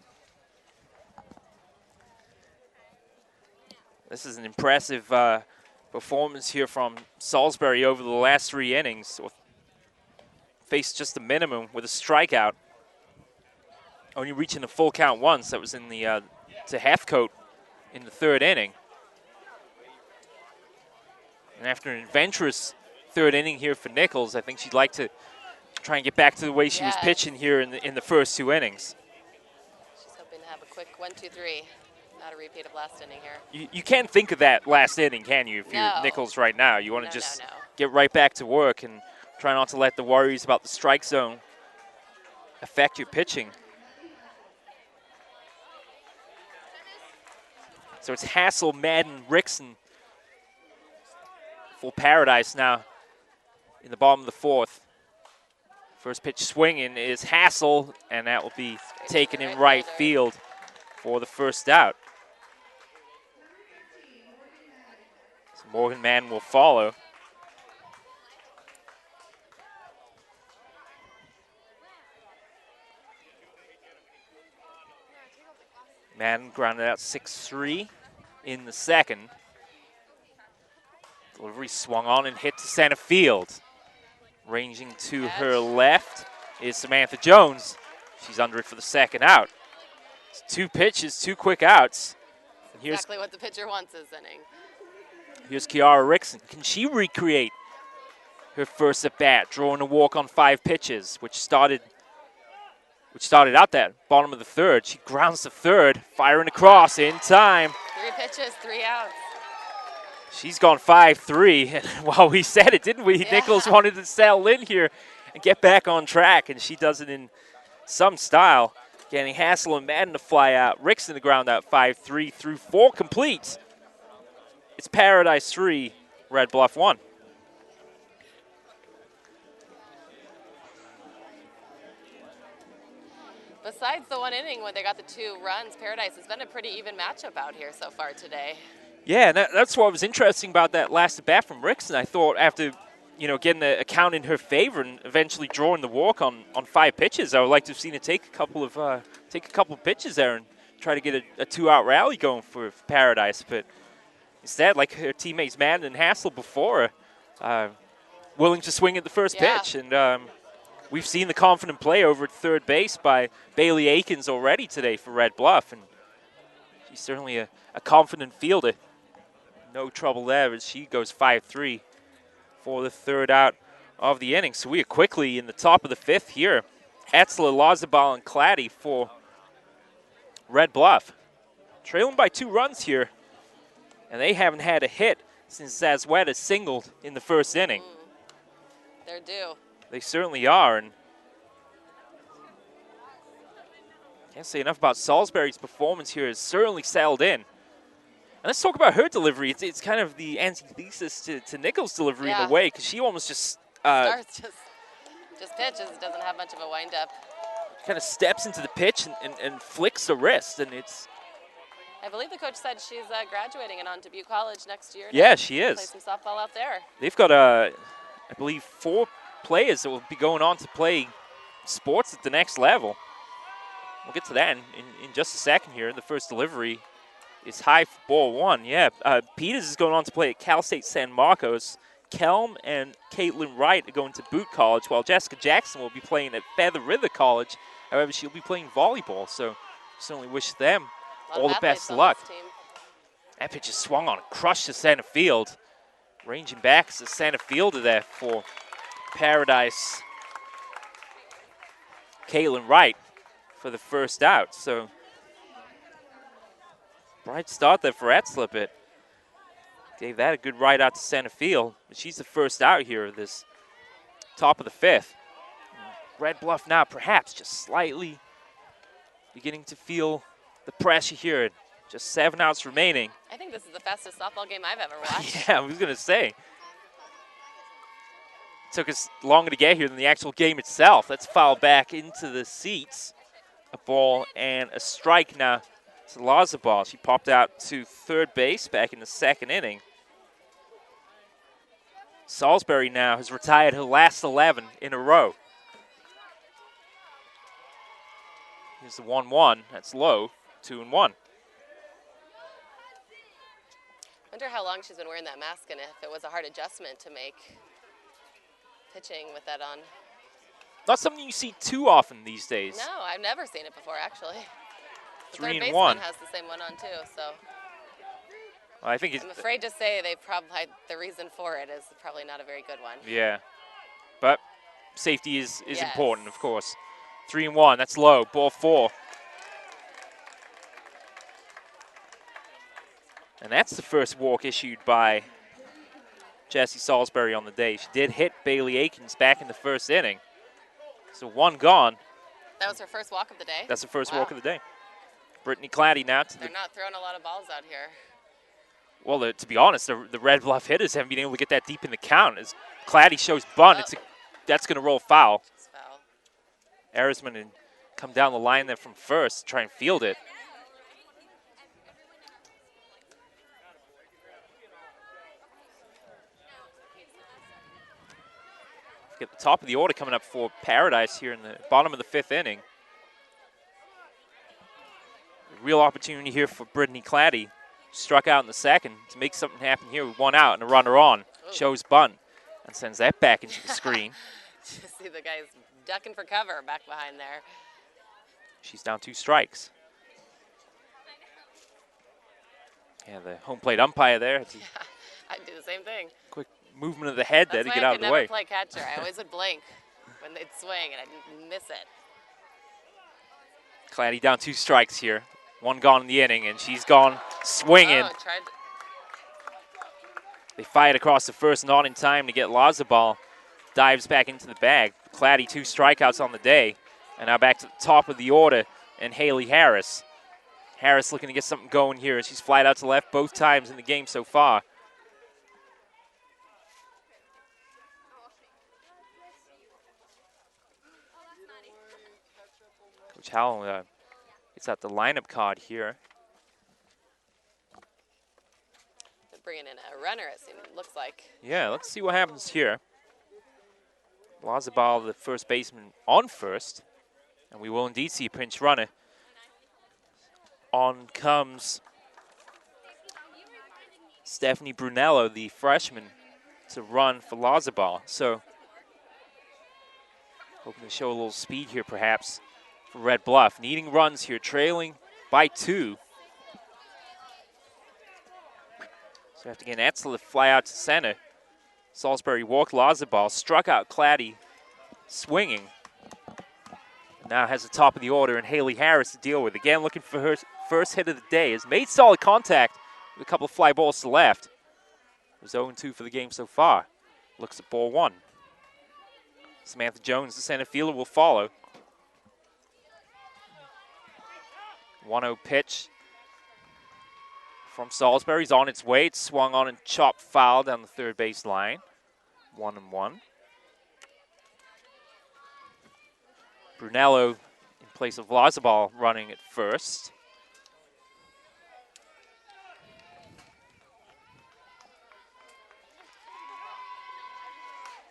This is an impressive performance here from Salisbury over the last 3 innings. Faced just the minimum with a strikeout. Only reaching the full count once. That was in the to Heathcote in the 3rd inning. And after an adventurous 3rd inning here for Nichols, I think she'd like to try and get back to the way she was pitching here in the first 2 innings. She's hoping to have a quick 1-2-3. Not a repeat of last inning here. You can't think of that last inning, can you, if you're Nichols right now? You want to just get right back to work and try not to let the worries about the strike zone affect your pitching. So it's Hassel, Madden, Rickson. Full Paradise now in the bottom of the 4th. First pitch swinging is Hassel, and that will be taken in right field for the first out. So Morgan Madden will follow. Madden grounded out 6-3 in the second. Delivery swung on and hit to center field. Ranging to her left is Samantha Jones. She's under it for the second out. It's 2 pitches, 2 quick outs. And here's exactly what the pitcher wants this inning. Here's Kiara Rickson. Can she recreate her first at bat, drawing a walk on 5 pitches, which started out that bottom of the third? She grounds to third, firing across in time. 3 pitches, 3 outs. She's gone 5-3, and well, we said it, didn't we? Yeah. Nichols wanted to settle in here and get back on track, and she does it in some style. Getting Hassel and Madden to fly out. Rickson to ground out 5-3 through 4 complete. It's Paradise 3, Red Bluff 1. Besides the 1 inning when they got the 2 runs, Paradise has been a pretty even matchup out here so far today. Yeah, that's what was interesting about that last at bat from Rickson. I thought after, getting the account in her favor and eventually drawing the walk on 5 pitches, I would like to have seen her take a couple of pitches there and try to get a 2-out rally going for Paradise. But instead, like her teammates Madden and Hassel before, willing to swing at the first pitch. And we've seen the confident play over at third base by Bailey Akins already today for Red Bluff. And she's certainly a confident fielder. No trouble there as she goes 5-3 for the third out of the inning. So we are quickly in the top of the 5th here. Etzler, Lazabal, and Claddy for Red Bluff. Trailing by 2 runs here. And they haven't had a hit since Zazweta singled in the first inning. They're due. They certainly are. And can't say enough about Salisbury's performance here. Has certainly settled in. And let's talk about her delivery. It's kind of the antithesis to Nichols' delivery in a way, because she almost just starts just pitches. Doesn't have much of a windup. Kind of steps into the pitch and flicks the wrist, and it's. I believe the coach said she's graduating and on to Butte College next year. Yeah, she is. Play some softball out there. They've got I believe 4 players that will be going on to play sports at the next level. We'll get to that in just a second here. The first delivery is high for ball 1. Yeah, Peters is going on to play at Cal State San Marcos. Kelm and Caitlin Wright are going to Butte College, while Jessica Jackson will be playing at Feather River College. However, she'll be playing volleyball, so certainly wish them all the best of luck. That pitch is swung on, crushed to center field. Ranging back is the center fielder there for Paradise. Caitlin Wright for the first out. So bright start there for Etzler, but gave that a good right out to center field. But she's the first out here of this top of the 5th. Red Bluff now perhaps just slightly beginning to feel the pressure here. Just 7 outs remaining. I think this is the fastest softball game I've ever watched. Yeah, I was going to say. Took us longer to get here than the actual game itself. Let's foul back into the seats. A ball and a strike now to Lazabal. She popped out to third base back in the second inning. Salisbury now has retired her last 11 in a row. Here's the 1-1. That's low. 2-1. Wonder how long she's been wearing that mask and if it was a hard adjustment to make pitching with that on. Not something you see too often these days. No, I've never seen it before, actually. The 3 third and baseman 1 has the same one on too, so. Well, I think it's. I'm afraid to say the reason for it is probably not a very good one. Yeah, but safety is Yes. important, of course. 3-1. That's low. Ball 4. And that's the first walk issued by Jessie Salisbury on the day. She did hit Bailey Akins back in the first inning. So 1 gone. That was her first walk of the day? That's the first walk of the day. Brittany Claddy now. They're not throwing a lot of balls out here. Well, to be honest, the Red Bluff hitters haven't been able to get that deep in the count. As Claddy shows bunt, that's going to roll foul. It's foul. Arisman and come down the line there from first, try and field it. Get the top of the order coming up for Paradise here in the bottom of the 5th inning. real opportunity here for Brittany Claddy. Struck out in the second to make something happen here with 1 out and a runner on. Ooh. Shows bunt and sends that back into the screen. See the guy's ducking for cover back behind there. She's down 2 strikes. Yeah, the home plate umpire there. Yeah, I'd do the same thing. Quick movement of the head there to get out of the way. I could never play catcher. I always would blink when they'd swing, and I'd miss it. Claddy down 2 strikes here. 1 gone in the inning, and she's gone swinging. Oh, They fired across the first, not in time to get Lazabal. Dives back into the bag. Claddy 2 strikeouts on the day. And now back to the top of the order, and Haley Harris. Harris looking to get something going here. She's flied out to left both times in the game so far. Coach Howell gets out the lineup card here. They're bringing in a runner, it looks like. Yeah, let's see what happens here. Lazabal, the first baseman, on first. And we will indeed see a pinch runner. On comes Stephanie Brunello, the freshman, to run for Lazabal. So, hoping to show a little speed here, perhaps, for Red Bluff. Needing runs here, trailing by 2. So, have to get Etzler to fly out to center. Salisbury walked Lazabal, struck out Claddy, swinging. Now has the top of the order, and Haley Harris to deal with. Again, looking for her first hit of the day. Has made solid contact with a couple of fly balls to left. It was 0-2 for the game so far. Looks at ball 1. Samantha Jones, the center fielder, will follow. 1-0 pitch from Salisbury's on its way. It's swung on and chopped foul down the third base line. 1-1. Brunello in place of Lazabal running at first.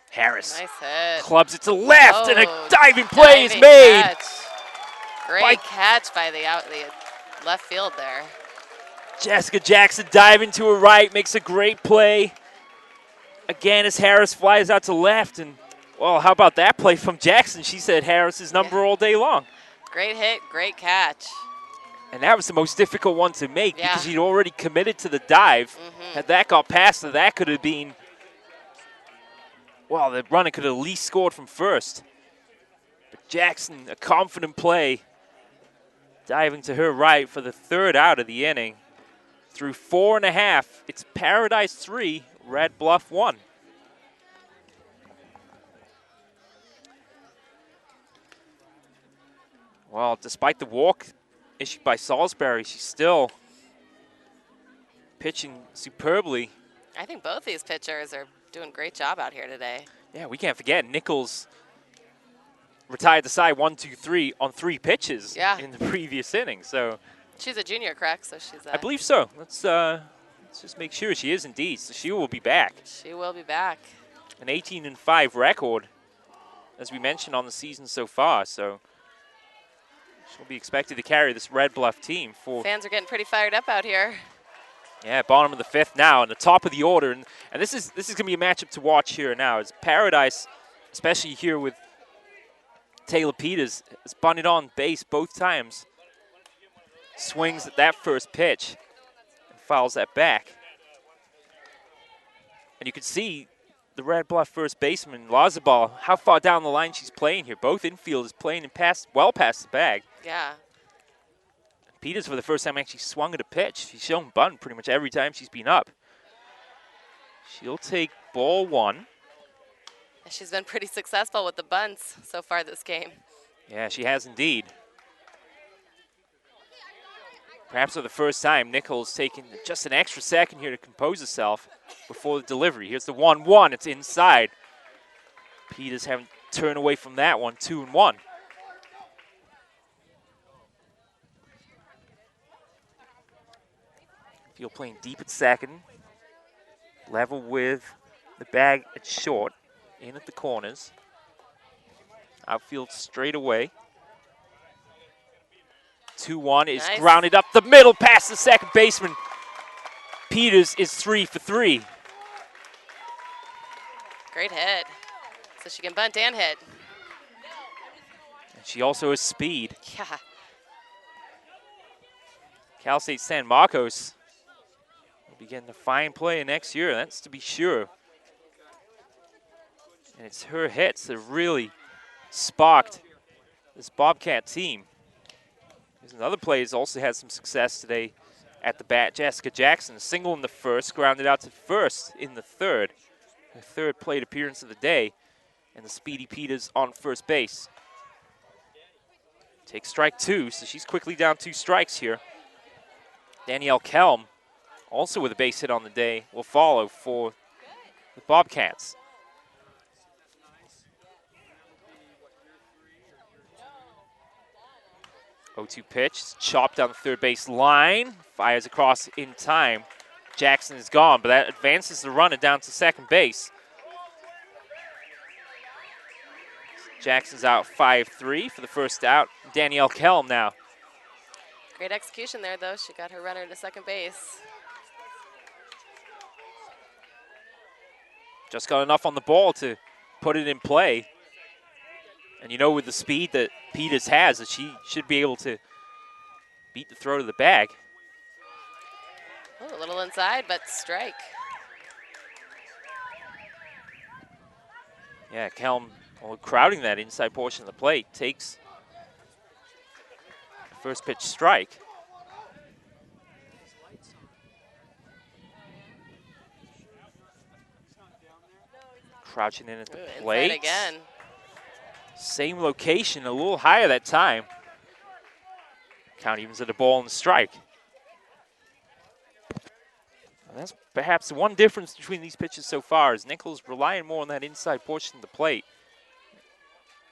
Harris Nice hit. clubs it to left, and a diving play diving is made. Catch. Great catch by the left field there. Jessica Jackson diving to her right, makes a great play. Again, as Harris flies out to left, and well, how about that play from Jackson? She said Harris's number all day long. Great hit, great catch. And that was the most difficult one to make because he'd already committed to the dive. Had that got past her, that could have been, well, the runner could have at least scored from first. But Jackson, a confident play, diving to her right for the 3rd out of the inning. Through 4.5, it's Paradise 3, Red Bluff 1. Well, despite the walk issued by Salisbury, she's still pitching superbly. I think both these pitchers are doing a great job out here today. Yeah, we can't forget Nichols retired the side 1-2-3 on 3 pitches in the previous inning. So she's a junior, correct? So she's. I believe so. Let's just make sure she is indeed. So she will be back. She will be back. An 18-5 record, as we mentioned, on the season so far. So she'll be expected to carry this Red Bluff team for. Fans are getting pretty fired up out here. Yeah, bottom of the 5th now, and the top of the order, and this is going to be a matchup to watch here now. It's Paradise, especially here with Taylor Peters, has bunted on base both times. Swings at that first pitch and fouls that back. And you can see the Red Bluff first baseman, Lazabal, how far down the line she's playing here. Both infielders playing well past the bag. Yeah. Peters, for the first time, actually swung at a pitch. She's shown bunt pretty much every time she's been up. She'll take ball 1. She's been pretty successful with the bunts so far this game. Yeah, she has indeed. Perhaps for the first time, Nichols taking just an extra second here to compose herself before the delivery. Here's the 1-1. It's inside. Peters having to turn away from that one, 2-1. Field playing deep at second. Level with the bag at short. In at the corners. Outfield straight away. 2-1 is Nice. grounded up the middle past the second baseman. Peters is 3 for 3. Great hit. So she can bunt and hit. And she also has speed. Yeah. Cal State San Marcos will be getting a fine player next year, that's to be sure. And it's her hits that really sparked this Bobcat team. There's another player who's also had some success today at the bat, Jessica Jackson. A single in the first, grounded out to first in the third. Her third plate appearance of the day. And the Speedy Peters on first base. Takes strike 2, so she's quickly down 2 strikes here. Danielle Kelm, also with a base hit on the day, will follow for the Bobcats. Oh, 0-2 pitch, chopped down the third base line, fires across in time. Jackson is gone, but that advances the runner down to second base. Jackson's out 5-3 for the first out. Danielle Kelm now. Great execution there, though. She got her runner to second base. Just got enough on the ball to put it in play. And you know, with the speed that Peters has, that she should be able to beat the throw to the bag. Oh, a little inside, but strike. Yeah, Kelm crowding that inside portion of the plate, takes the first pitch strike. Crouching in at the plate. Again. Same location, a little higher that time. Count evens at the ball and the strike. And that's perhaps the one difference between these pitches so far, is Nichols relying more on that inside portion of the plate.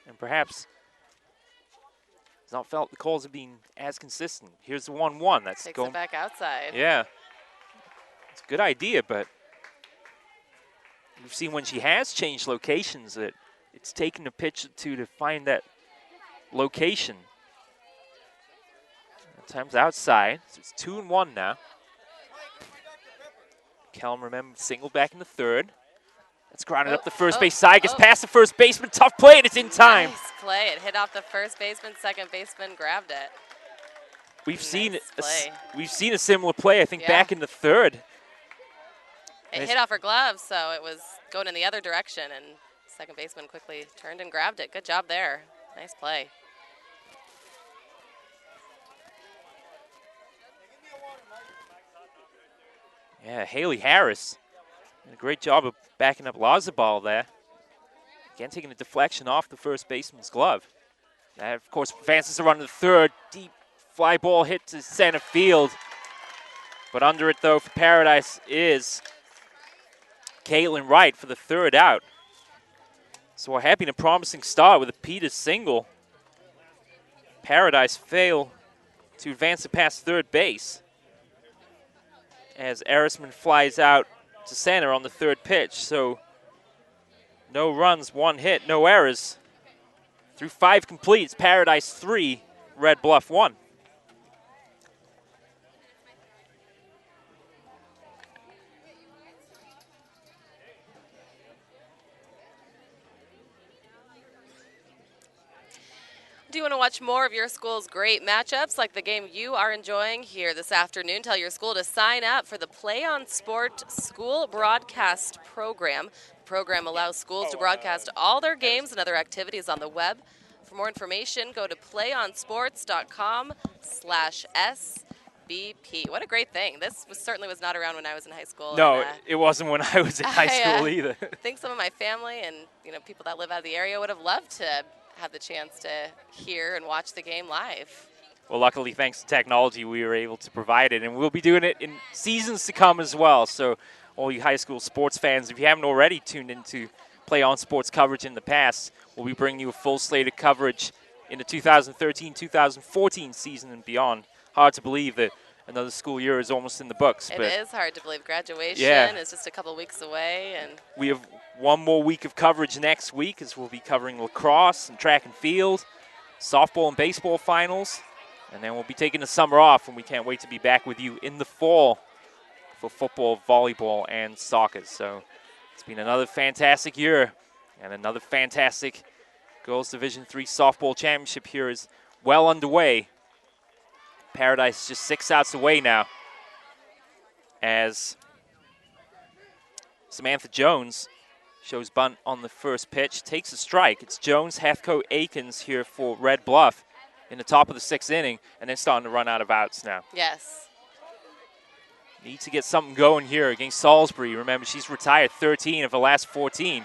And perhaps has not felt the calls have been as consistent. Here's the 1-1. That's Takes going it back outside. Yeah. It's a good idea, but we've seen when she has changed locations that it's taken a pitch or two to find that location. At times outside, so it's 2-1 now. Kelm, remember, single back in the third. It's grounded up the first base side, gets past the first baseman, tough play, and it's in time. Nice play. It hit off the first baseman, second baseman grabbed it. We've seen a similar play, I think, back in the third. It hit off her glove, so it was going in the other direction, and second baseman quickly turned and grabbed it. Good job there. Nice play. Yeah, Haley Harris did a great job of backing up Lazabal there. Again, taking a deflection off the first baseman's glove. That, of course, advances the run to the third. Deep fly ball hit to center field. But under it, though, for Paradise is Caitlin Wright for the third out. So we're having a promising start with a Peters single. Paradise fail to advance it past third base, as Erisman flies out to center on the third pitch. So no runs, 1 hit, no errors. Through 5 completes, Paradise 3, Red Bluff 1. Do you want to watch more of your school's great matchups like the game you are enjoying here this afternoon? Tell your school to sign up for the Play on Sport School Broadcast Program. The program allows schools to broadcast all their games and other activities on the web. For more information, go to playonsports.com/SBP. What a great thing. This certainly was not around when I was in high school. No, and, it wasn't when I was in high school either. I think some of my family and people that live out of the area would have loved to have the chance to hear and watch the game live. Well, luckily, thanks to technology, we were able to provide it, and we'll be doing it in seasons to come as well. So all you high school sports fans, if you haven't already tuned into Play On Sports coverage in the past, we'll be bringing you a full slate of coverage in the 2013-2014 season and beyond. Hard to believe that another school year is almost in the books. It is hard to believe. Graduation is just a couple weeks away. And we have one more week of coverage next week, as we'll be covering lacrosse and track and field, softball and baseball finals, And then we'll be taking the summer off, and we can't wait to be back with you in the fall for football, volleyball, and soccer. So it's been another fantastic year and another fantastic Girls Division III Softball Championship here is well underway. Paradise just 6 outs away now as Samantha Jones shows bunt on the first pitch, takes a strike. It's Jones, Heathcote, Aikens here for Red Bluff in the top of the 6th inning, and then starting to run out of outs now. Yes. Need to get something going here against Salisbury. Remember, she's retired 13 of the last 14.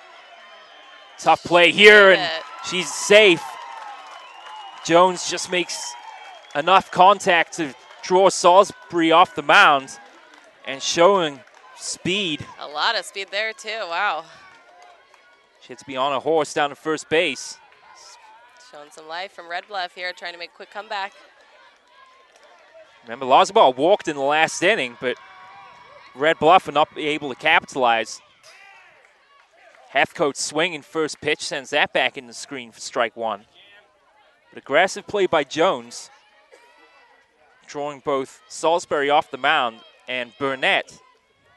Tough play here, and she's safe. Jones just makes enough contact to draw Salisbury off the mound and showing speed. A lot of speed there, too. Wow. She had to be on a horse down to first base. Showing some life from Red Bluff here, trying to make a quick comeback. Remember, Lazabar walked in the last inning, but Red Bluff are not able to capitalize. Heathcote swinging first pitch sends that back in the screen for strike one. But aggressive play by Jones, drawing both Salisbury off the mound and Burnett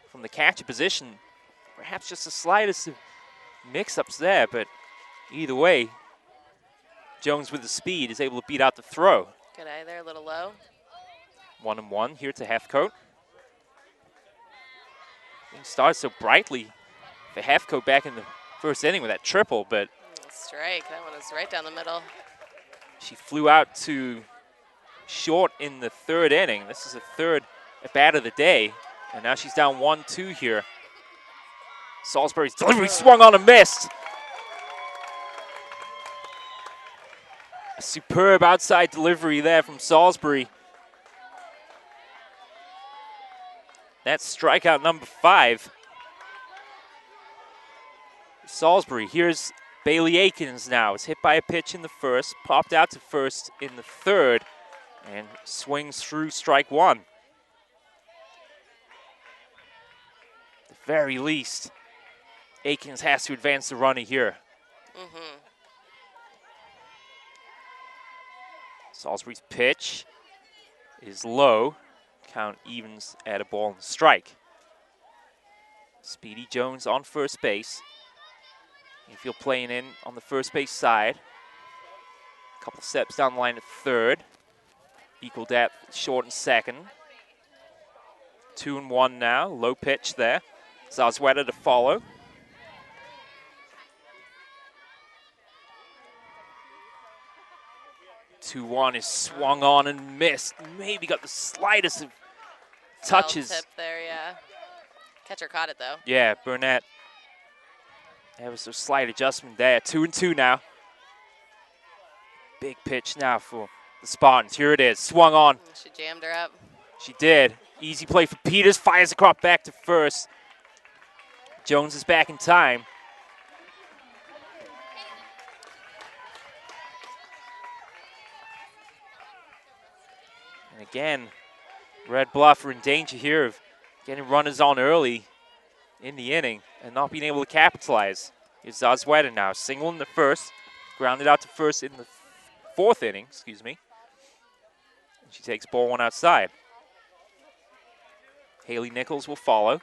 from the catcher position. Perhaps just the slightest of mix-ups there, but either way, Jones with the speed is able to beat out the throw. Good eye there, a little low. 1-1 here to Heathcote. Things started so brightly for Heathcote back in the first inning with that triple, but strike. That one was right down the middle. She flew out to short in the 3rd inning. This is the 3rd at bat of the day, and now she's down 1-2 here. Salisbury's delivery swung on and missed. A superb outside delivery there from Salisbury. That's strikeout number 5. Salisbury, here's Bailey Aikens now. Is hit by a pitch in the 1st, popped out to first in the 3rd, and swings through strike 1. At the very least, Aikens has to advance the runner here. Salisbury's pitch is low. Count evens at a ball and strike. Speedy Jones on first base. Infield playing in on the first base side. A couple steps down the line at 3rd. Equal depth, short and 2nd. 2-1 now, low pitch there. Zazueta to follow. 2-1 is swung on and missed. Maybe got the slightest of touches. Tip there, yeah. Catcher caught it, though. Yeah, Burnett. That was a slight adjustment there. 2-2 now. Big pitch now for the Spartans. Here it is. Swung on. She jammed her up. She did. Easy play for Peters. Fires the crop back to first. Jones is back in time. And again, Red Bluff are in danger here of getting runners on early in the inning and not being able to capitalize. Here's Zazueta now, single in the 1st, grounded out to first in the 4th inning, excuse me. And she takes ball 1 outside. Haley Nichols will follow.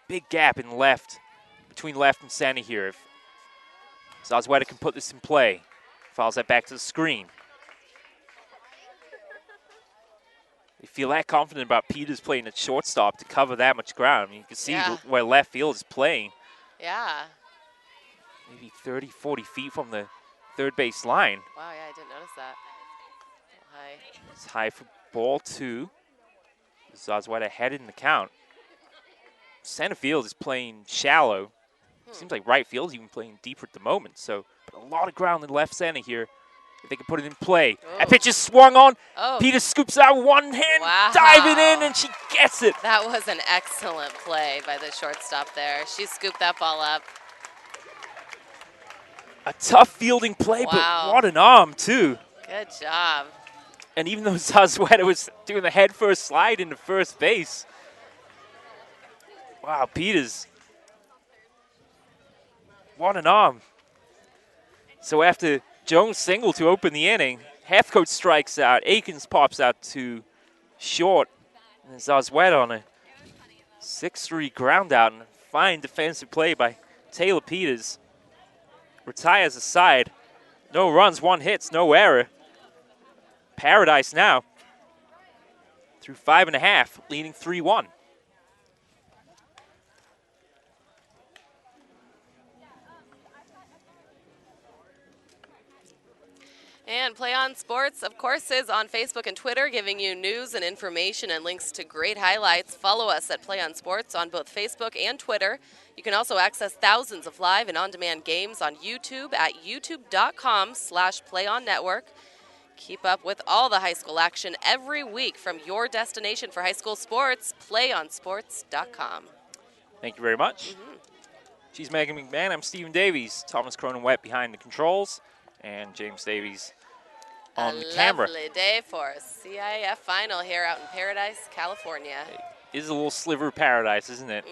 Big gap in left, between left and center here. If Zazueta can put this in play, fouls that back to the screen. They feel that confident about Peters playing at shortstop to cover that much ground. I mean, you can see where left field is playing. Yeah. Maybe 30, 40 feet from the 3rd base line. Wow, yeah, I didn't notice that. High. It's high for ball 2. Zazueta ahead in the count. Center field is playing shallow. Seems like right field is even playing deeper at the moment. So, but a lot of ground in left center here. If they can put it in play. Ooh. That pitch is swung on. Oh. Peters scoops out one hand, wow. diving in, and she gets it. That was an excellent play by the shortstop there. She scooped that ball up. A tough fielding play, but what an arm, too. Good job. And even though Zazueta was doing the head-first slide into first base, wow, Peters, what an arm. So after Jones single to open the inning. Halfcoat strikes out. Akins pops out to short. And Zazwet on a 6-3 ground out. And a fine defensive play by Taylor Peters. Retires the side. No runs, 1 hit, no error. Paradise now through 5.5, leading 3-1. And Play On Sports, of course, is on Facebook and Twitter, giving you news and information and links to great highlights. Follow us at Play On Sports on both Facebook and Twitter. You can also access thousands of live and on-demand games on YouTube at youtube.com/playonnetwork. Keep up with all the high school action every week from your destination for high school sports, playonsports.com. Thank you very much. She's Megan McMahon. I'm Stephen Davies. Thomas Cronin-Wett behind the controls. And James Davies on the camera. A lovely day for a CIF final here out in Paradise, California. It is a little sliver of paradise, isn't it?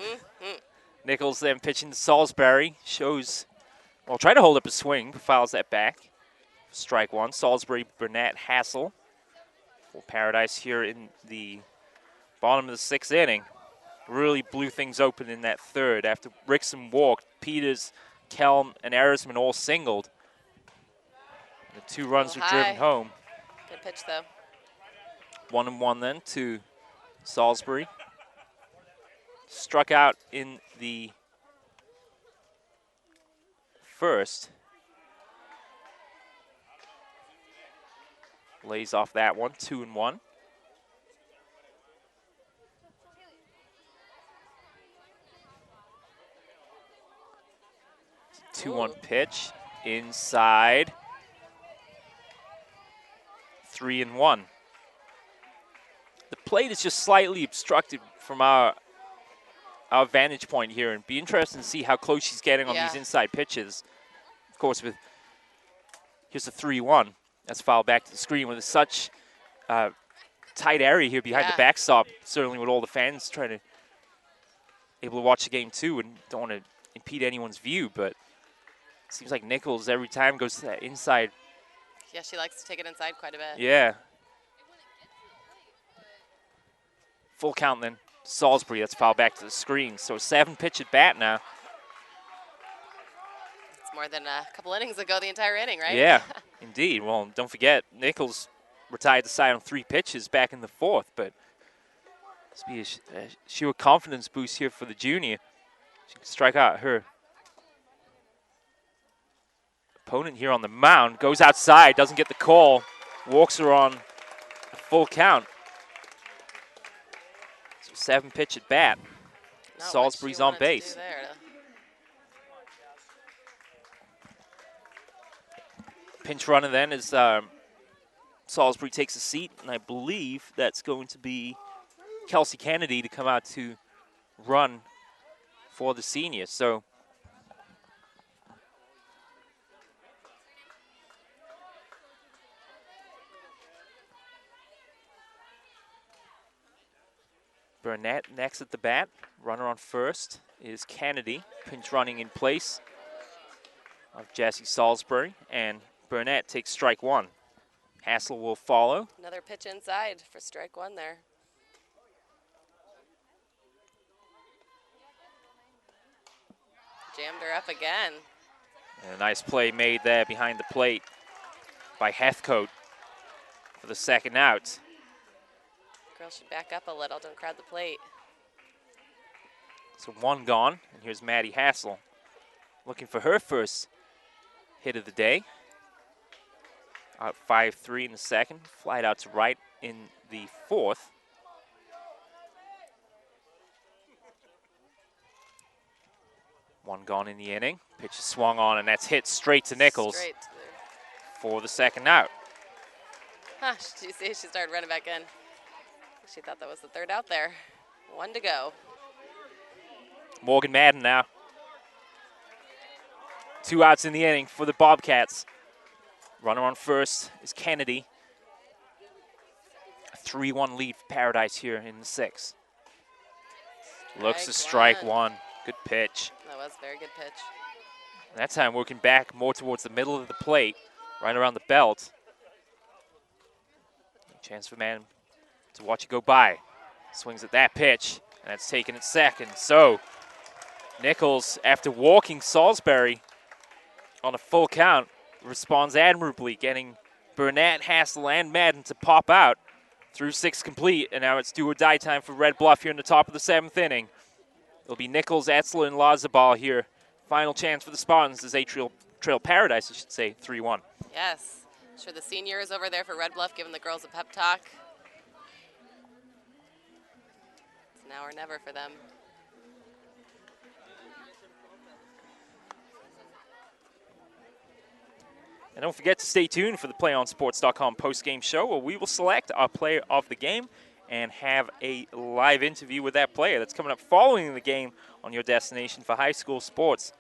Nichols then pitching to Salisbury. Shows, well, try to hold up a swing, but fouls that back. Strike 1. Salisbury, Burnett, Hassel for Paradise here in the bottom of the 6th inning. Really blew things open in that 3rd. After Rickson walked, Peters, Kelm, and Arisman all singled. The 2 runs were driven home. Good pitch, though. 1-1 then to Salisbury. Struck out in the 1st. Lays off that one, 2-1. It's a 2-1 pitch inside. 3-1. The plate is just slightly obstructed from our vantage point here, and be interesting to see how close she's getting on these inside pitches. Of course, with here's a 3-1. That's fouled back to the screen with such tight area here behind the backstop. Certainly, with all the fans trying to able to watch the game too, and don't want to impede anyone's view. But it seems like Nichols every time goes to that inside. Yeah, she likes to take it inside quite a bit. Yeah. Full count then. Salisbury, that's fouled back to the screen. So 7-pitch at bat now. It's more than a couple innings ago, the entire inning, right? Yeah, indeed. Well, don't forget, Nichols retired the side on 3 pitches back in the 4th, but this be a sheer confidence boost here for the junior. She can strike out her opponent here on the mound. Goes outside, doesn't get the call, walks her on a full count. So 7-pitch at bat. Salisbury's on base. Pinch runner then as Salisbury takes a seat, and I believe that's going to be Kelsey Kennedy to come out to run for the senior. So Burnett next at the bat. Runner on first is Kennedy. Pinch running in place of Jesse Salisbury, and Burnett takes strike 1. Hassel will follow. Another pitch inside for strike 1 there. Jammed her up again. And a nice play made there behind the plate by Heathcote for the 2nd out. Girl should back up a little, don't crowd the plate. So 1 gone, and here's Maddie Hassel looking for her first hit of the day. Out 5-3 in the 2nd, flied out to right in the 4th. One gone in the inning. Pitch is swung on, and that's hit straight to Nichols for the 2nd out. Huh, did you see she started running back in? She thought that was the 3rd out there. 1 to go. Morgan Madden now. 2 outs in the inning for the Bobcats. Runner on first is Kennedy. A 3-1 lead for Paradise here in the 6th. Looks to strike 1. Good pitch. That was a very good pitch. And that time working back more towards the middle of the plate. right around the belt. Chance for man to watch it go by. Swings at that pitch, and that's taken at second. So Nichols, after walking Salisbury on a full count, responds admirably, getting Burnett, Hassel, and Madden to pop out through 6 complete, and now it's do or die time for Red Bluff here in the top of the 7th inning. It'll be Nichols, Etzler, and Lazabal here. Final chance for the Spartans as they trail Paradise, I should say, 3-1. Yes. Sure, the seniors over there for Red Bluff giving the girls a pep talk. It's now or never for them. And don't forget to stay tuned for the PlayOnSports.com post-game show, where we will select our player of the game and have a live interview with that player. That's coming up following the game on your destination for high school sports,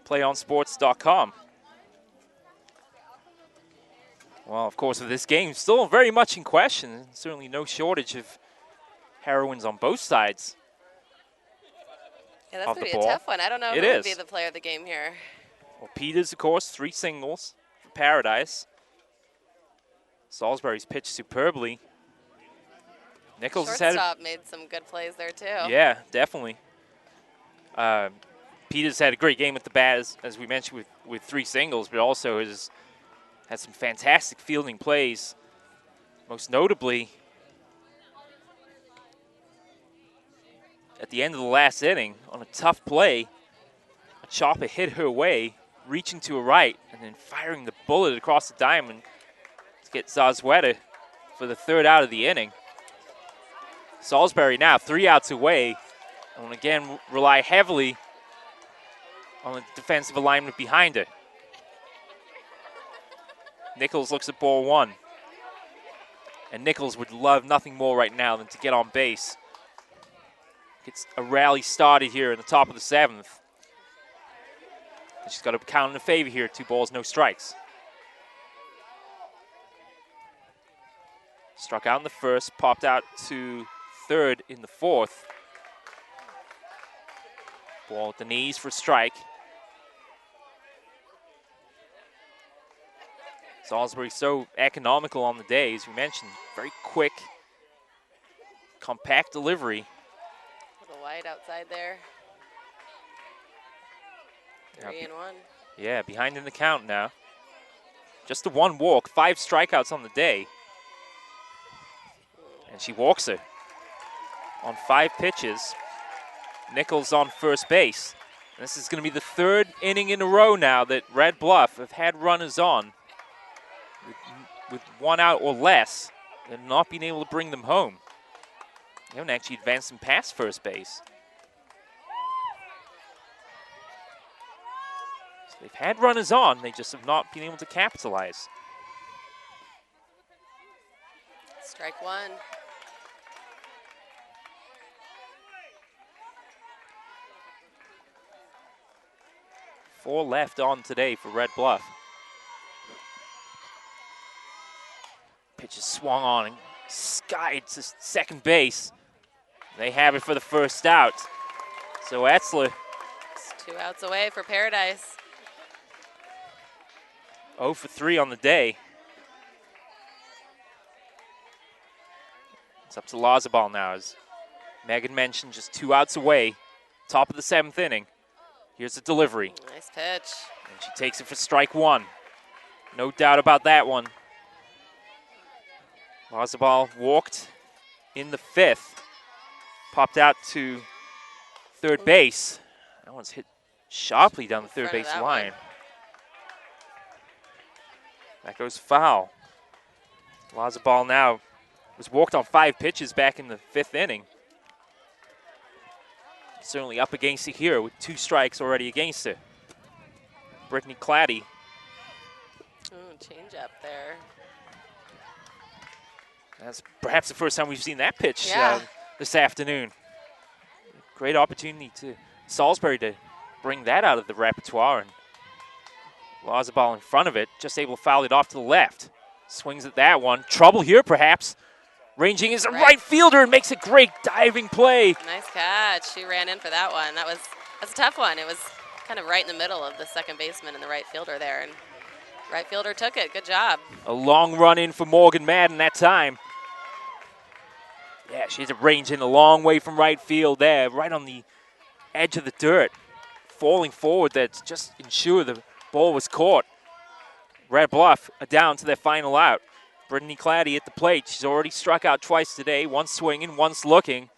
PlayOnSports.com. Well, of course, with this game still very much in question, certainly no shortage of heroines on both sides. Yeah, that's going to be a tough one. I don't know who would be the player of the game here. Well, Peters, of course, 3 singles for Paradise. Salisbury's pitched superbly. Nichols has Shortstop made some good plays there, too. Yeah, definitely. Peters had a great game with the bat, as we mentioned, with 3 singles, but also has had some fantastic fielding plays. Most notably, at the end of the last inning, on a tough play, a chopper hit her way, reaching to her right, and then firing the bullet across the diamond to get Zazueta for the 3rd out of the inning. Salisbury now 3 outs away, and again rely heavily on the defensive alignment behind her. Nichols looks at ball 1. And Nichols would love nothing more right now than to get on base. Gets a rally started here in the top of the 7th. And she's got to count in a favor here, 2 balls, no strikes. Struck out in the 1st, popped out to 3rd in the 4th. Ball at the knees for a strike. Salisbury so economical on the day, as we mentioned. Very quick, compact delivery. A little wide outside there. 3-1. Yeah, behind in the count now. Just the 1 walk, 5 strikeouts on the day. And she walks her on 5 pitches. Nichols on first base. And this is going to be the 3rd inning in a row now that Red Bluff have had runners on with 1 out or less and not being able to bring them home. They haven't actually advanced them past first base. So they've had runners on, they just have not been able to capitalize. Strike 1. Four left on today for Red Bluff. Pitch is swung on and skied to second base. They have it for the 1st out. So Etzler. It's 2 outs away for Paradise. 0 for 3 on the day. It's up to Lazabal now, as Megan mentioned, just 2 outs away. Top of the 7th inning. Here's the delivery. Nice pitch. And she takes it for strike 1. No doubt about that one. Lazabal walked in the 5th. Popped out to 3rd base. That one's hit sharply down the 3rd base line. That goes foul. Lazabal now was walked on 5 pitches back in the 5th inning. Certainly up against it here with 2 strikes already against her. Brittany Claddy. Change up there. That's perhaps the first time we've seen that pitch this afternoon. Great opportunity to Salisbury to bring that out of the repertoire. And Lazabal in front of it, just able to foul it off to the left. Swings at that one. Trouble here, perhaps. Ranging is a right fielder and makes a great diving play. Nice catch. She ran in for that one. That's a tough one. It was kind of right in the middle of the second baseman and the right fielder there. And Right fielder took it. Good job. A long run in for Morgan Madden that time. Yeah, she has a range in a long way from right field there, right on the edge of the dirt. Falling forward there to just ensure the ball was caught. Red Bluff are down to their final out. Brittany Claddy at the plate. She's already struck out twice today. Once swinging, once looking.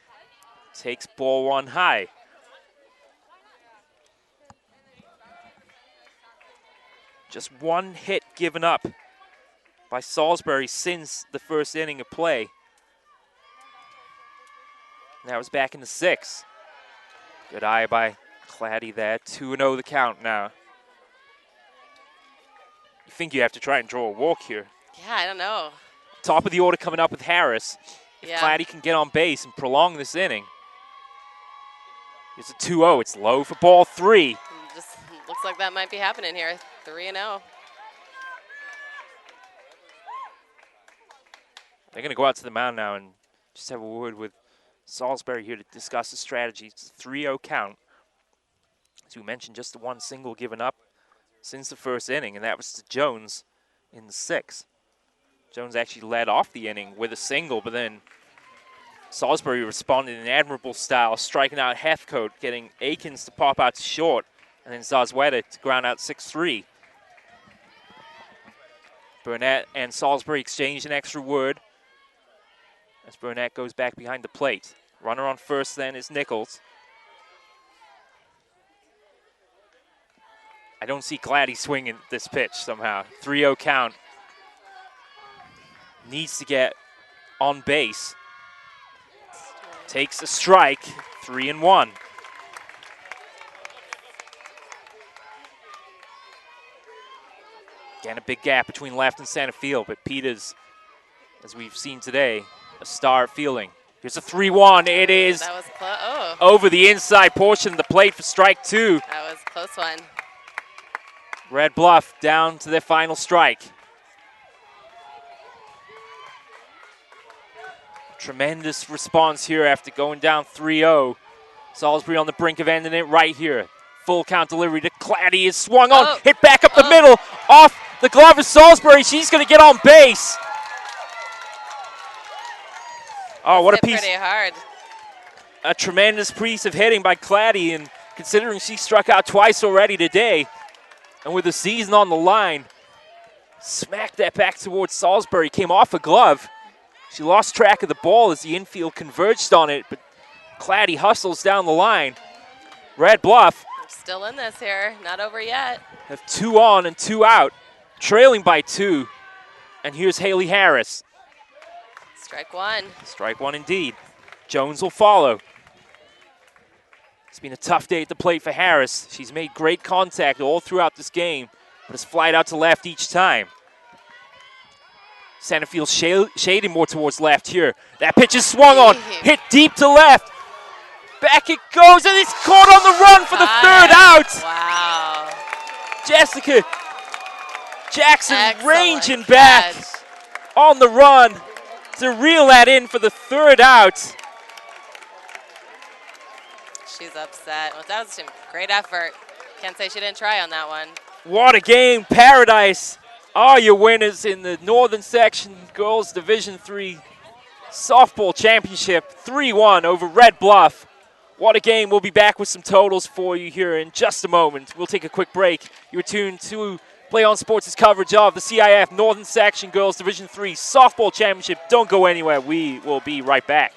Takes ball one high. Just one hit given up by Salisbury since the first inning of play. That was back in the sixth. Good eye by Claddy there. 2-0 the count now. You think you have to try and draw a walk here. Yeah, I don't know. Top of the order coming up with Harris. If Claddy can get on base and prolong this inning. It's a 2-0. It's low for ball three. Just looks like that might be happening here. 3-0. They're going to go out to the mound now and just have a word with Salisbury here to discuss the strategy. It's a 3-0 count. As we mentioned, just the one single given up since the first inning, and that was to Jones in the sixth. Jones actually led off the inning with a single, but then Salisbury responded in admirable style, striking out Heathcote, getting Akins to pop out to short, and then Zazweta to ground out 6-3. Burnett and Salisbury exchanged an extra word as Burnett goes back behind the plate. Runner on first then is Nichols. I don't see Claddy swinging this pitch somehow. 3-0 count. Needs to get on base. Takes a strike, 3-1. Again, a big gap between left and center field, but Peters, as we've seen today, a star at fielding. Here's a 3-1. It is That was close. Oh. over the inside portion of the plate for strike two. That was a close one. Red Bluff down to their final strike. Tremendous response here after going down 3-0. Salisbury on the brink of ending it right here. Full count delivery to Claddy is swung on, hit back up the middle, off the glove of Salisbury. She's going to get on base. Oh, what a piece. Pretty hard. A tremendous piece of hitting by Claddy, and considering she struck out twice already today, and with the season on the line, smacked that back towards Salisbury, came off a glove. She lost track of the ball as the infield converged on it, but Claddy hustles down the line. Red Bluff still in this here, not over yet. Have 2 on and 2 out, trailing by 2. And here's Haley Harris. Strike one. Strike one indeed. Jones will follow. It's been a tough day at the plate for Harris. She's made great contact all throughout this game, but has flied out to left each time. Center field shading more towards left here. That pitch is swung on, hit deep to left. Back it goes, and it's caught on the run for the third out. Wow. Jessica Jackson Excellent ranging back catch. On the run to reel that in for the third out. She's upset. Well, that was a great effort. Can't say she didn't try on that one. What a game. Paradise are your winners in the Northern Section Girls Division III Softball Championship. 3-1 over Red Bluff. What a game. We'll be back with some totals for you here in just a moment. We'll take a quick break. You're tuned to Play On Sports' coverage of the CIF Northern Section Girls Division III Softball Championship. Don't go anywhere. We will be right back.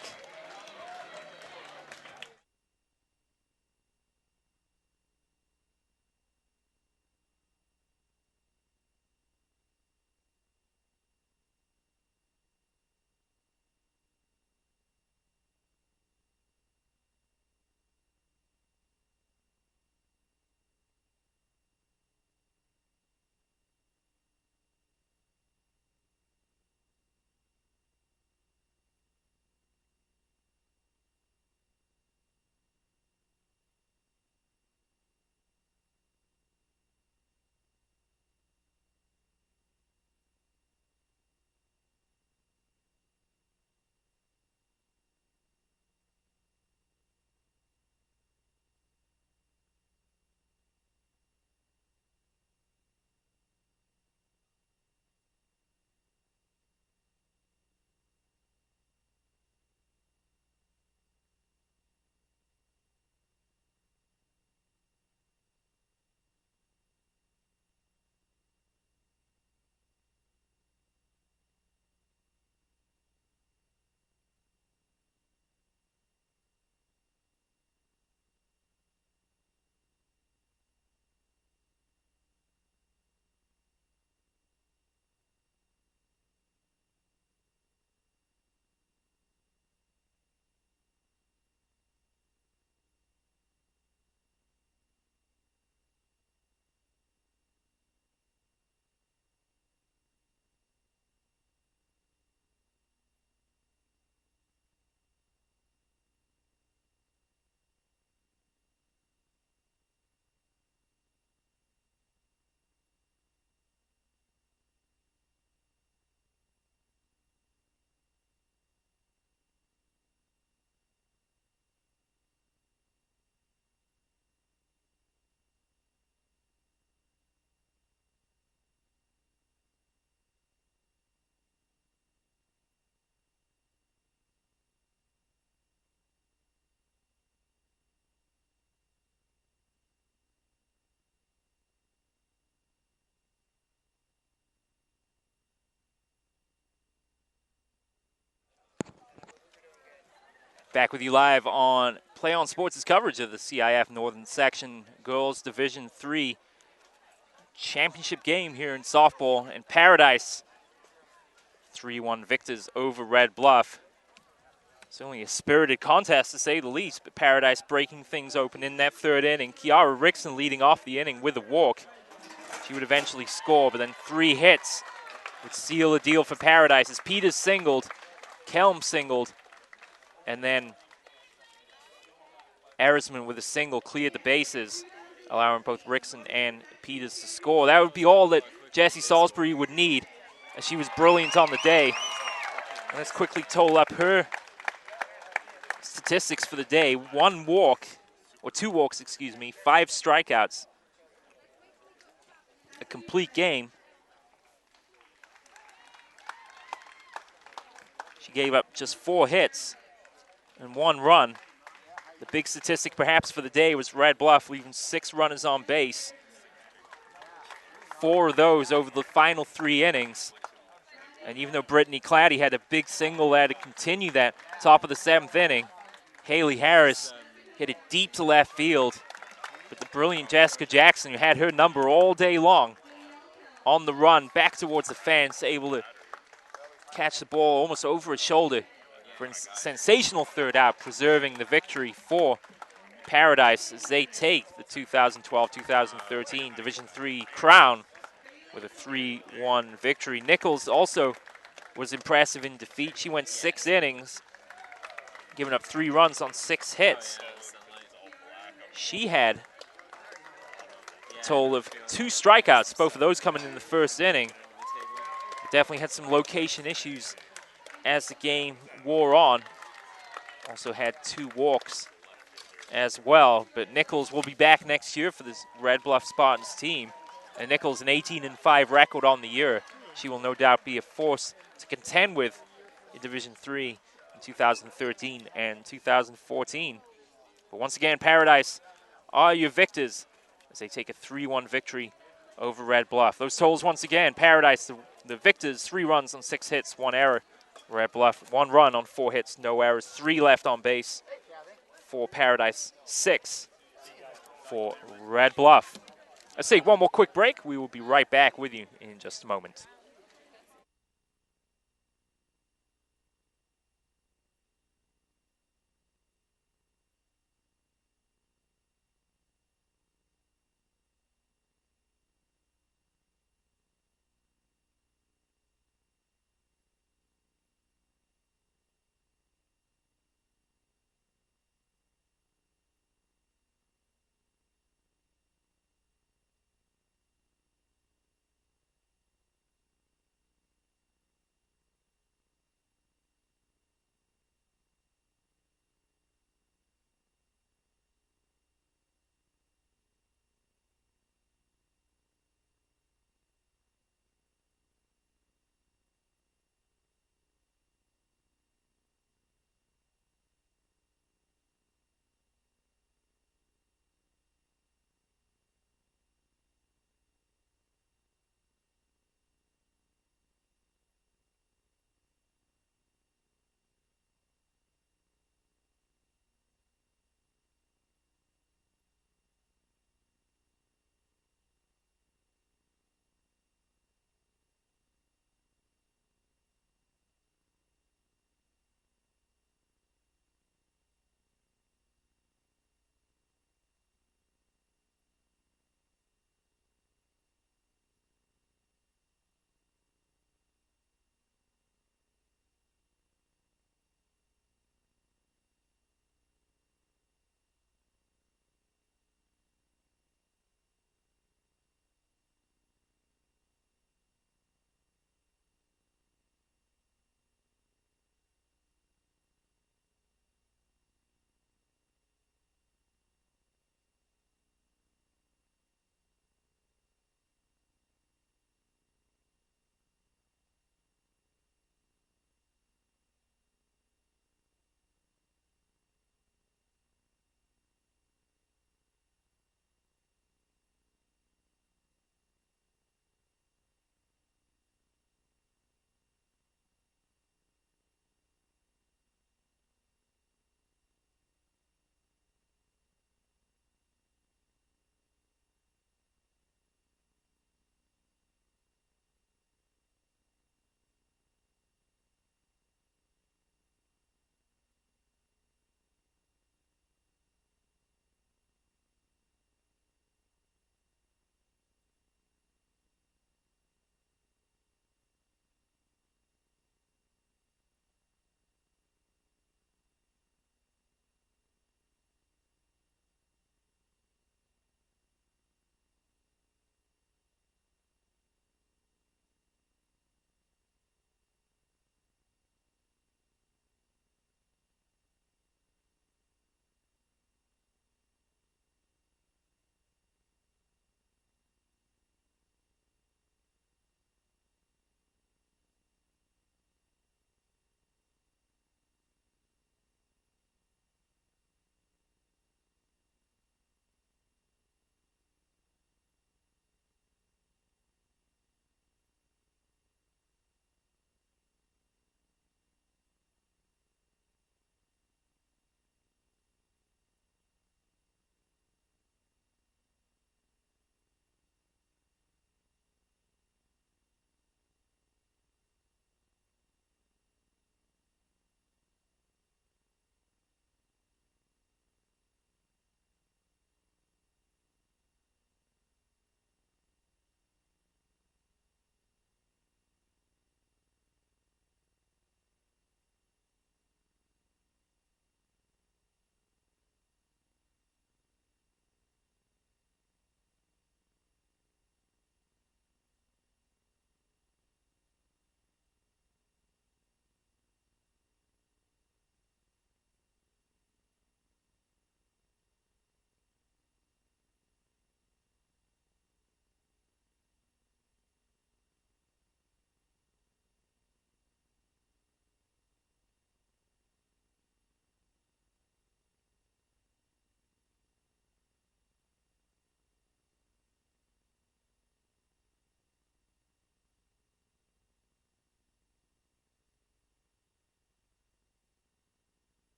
Back with you live on Play On Sports' coverage of the CIF Northern Section Girls Division III Championship game here in softball. And Paradise, 3-1 victors over Red Bluff. It's only a spirited contest to say the least, but Paradise breaking things open in that third inning. Kiara Rickson leading off the inning with a walk. She would eventually score, but then 3 hits would seal the deal for Paradise as Peters singled, Kelm singled, and then Erisman with a single cleared the bases, allowing both Rickson and Peters to score. That would be all that Jessie Salisbury would need, as she was brilliant on the day. And let's quickly total up her statistics for the day. 1 walk, or 2 walks, excuse me, 5 strikeouts. A complete game. She gave up just 4 hits and 1 run. The big statistic perhaps for the day was Red Bluff leaving 6 runners on base. 4 of those over the final 3 innings. And even though Brittany Claddy had a big single there to continue that top of the 7th inning, Haley Harris hit it deep to left field. But the brilliant Jessica Jackson, who had her number all day long, on the run back towards the fence, able to catch the ball almost over his shoulder for a sensational third out, preserving the victory for Paradise as they take the 2012-2013 Division III crown with a 3-1 victory. Nichols also was impressive in defeat. She went 6 innings, giving up 3 runs on 6 hits. She had a total of 2 strikeouts, both of those coming in the first inning. Definitely had some location issues as the game wore on. Also had 2 walks as well, but Nichols will be back next year for this Red Bluff Spartans team. And Nichols, an 18-5 record on the year. She will no doubt be a force to contend with in Division III in 2013 and 2014. But once again, Paradise are your victors as they take a 3-1 victory over Red Bluff. Those totals once again, Paradise, the victors, 3 runs on 6 hits, 1 error. Red Bluff, 1 run on 4 hits, no errors, 3 left on base for Paradise, 6 for Red Bluff. Let's take one more quick break. We will be right back with you in just a moment.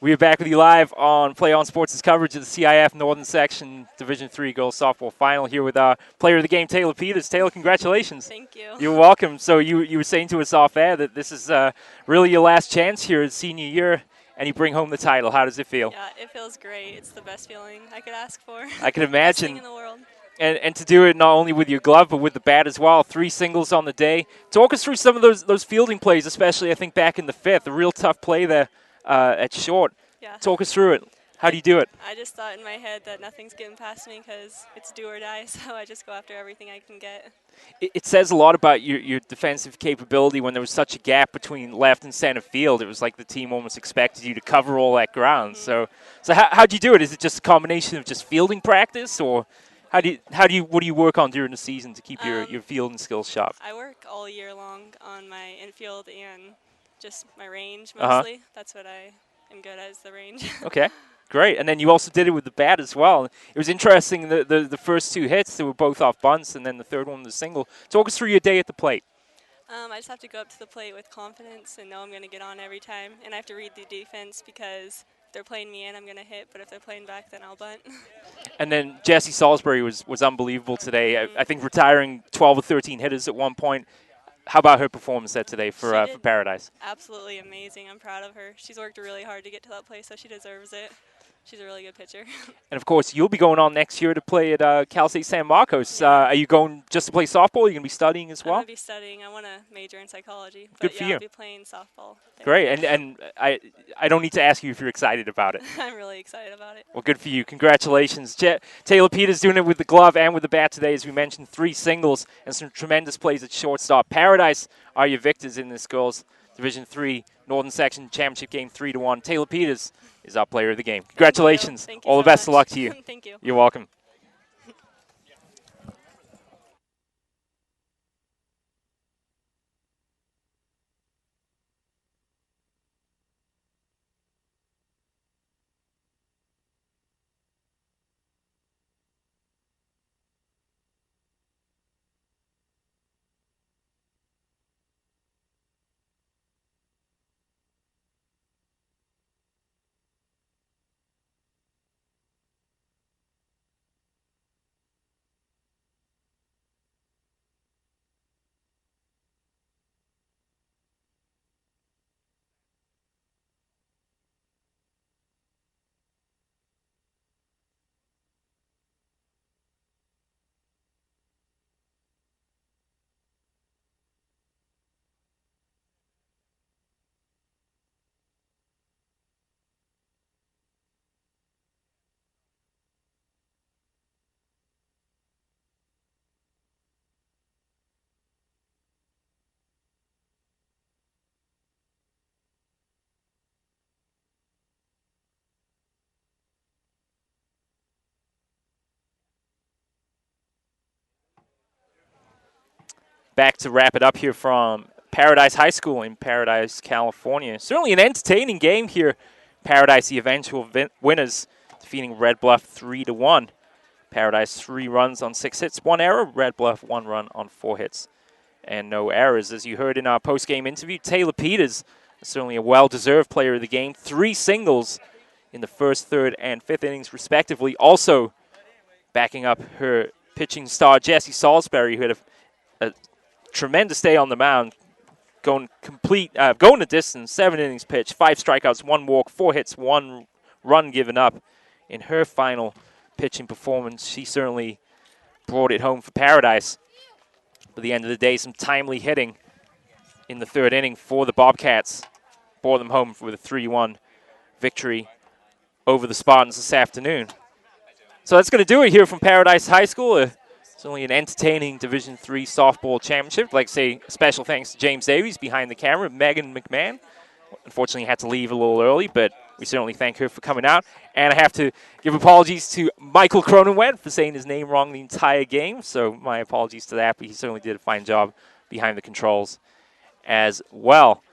We are back with you live on Play On Sports' coverage of the CIF Northern Section Division III Girls Softball Final here with our player of the game, Taylor Peters. Taylor, congratulations. Thank you. You're welcome. So you were saying to us off air that this is really your last chance here as senior year, and you bring home the title. How does it feel? Yeah, it feels great. It's the best feeling I could ask for. I can Best imagine. thing in the world. And to do it not only with your glove, but with the bat as well. 3 singles on the day. Talk us through some of those fielding plays, especially I think back in the 5th. A real tough play there at short. Yeah. Talk us through it. How do you do it? I just thought in my head that nothing's getting past me because it's do or die, so I just go after everything I can get. It says a lot about your defensive capability when there was such a gap between left and center field. It was like the team almost expected you to cover all that ground. Mm-hmm. So how'd you do it? Is it just a combination of just fielding practice, or what do you work on during the season to keep your fielding skills sharp? I work all year long on my infield and just my range mostly. That's what I am good at, is the range. Okay. Great, and then you also did it with the bat as well. It was interesting, the first 2 hits, they were both off bunts, and then the third one was a single. Talk us through your day at the plate. I just have to go up to the plate with confidence and know I'm going to get on every time. And I have to read the defense because if they're playing me in, I'm going to hit, but if they're playing back, then I'll bunt. And then Jessie Salisbury was unbelievable today. I think retiring 12 or 13 hitters at one point. How about her performance there today for Paradise? Absolutely amazing. I'm proud of her. She's worked really hard to get to that place, so she deserves it. She's a really good pitcher. And, of course, you'll be going on next year to play at Cal State San Marcos. Yeah. Are you going just to play softball? Are you going to be studying as well? I'm going to be studying. I want to major in psychology. Good But for yeah, you. I'll be playing softball there. Great, and I don't need to ask you if you're excited about it. I'm really excited about it. Well, good for you. Congratulations. Taylor Peters doing it with the glove and with the bat today, as we mentioned, 3 singles and some tremendous plays at shortstop. Paradise are your victors in this girls' Division III Northern Section Championship game 3-1. Taylor Peters is our player of the game. Congratulations. Thank you All so the best of much. luck to you. Thank you. You're welcome. Back to wrap it up here from Paradise High School in Paradise, California. Certainly an entertaining game here. Paradise, the eventual winners, defeating Red Bluff 3-1. Paradise 3 runs on 6 hits, 1 error. Red Bluff 1 run on 4 hits and no errors. As you heard in our post-game interview, Taylor Peters, certainly a well-deserved player of the game. 3 singles in the first, third, and fifth innings, respectively. Also backing up her pitching star, Jessie Salisbury, who had a tremendous day on the mound, going the distance, 7 innings pitched, 5 strikeouts, 1 walk, 4 hits, 1 run given up. In her final pitching performance, she certainly brought it home for Paradise. But at the end of the day, some timely hitting in the 3rd inning for the Bobcats brought them home with a 3-1 victory over the Spartans this afternoon. So that's going to do it here from Paradise High School. It's only an entertaining Division III softball championship. I'd like to say special thanks to James Davies behind the camera, Megan McMahon. Unfortunately, had to leave a little early, but we certainly thank her for coming out. And I have to give apologies to Michael Cronenwet for saying his name wrong the entire game. So my apologies to that, but he certainly did a fine job behind the controls as well.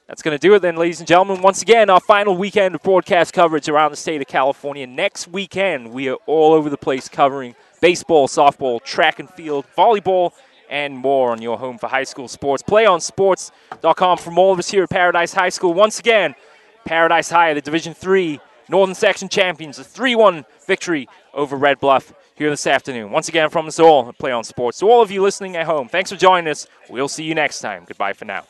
That's going to do it then, ladies and gentlemen. Once again, our final weekend of broadcast coverage around the state of California. Next weekend, we are all over the place covering baseball, softball, track and field, volleyball, and more on your home for high school sports. PlayOnSports.com from all of us here at Paradise High School. Once again, Paradise High, the Division III Northern Section champions, a 3-1 victory over Red Bluff here this afternoon. Once again, from us all at Play On Sports. To all of you listening at home, thanks for joining us. We'll see you next time. Goodbye for now.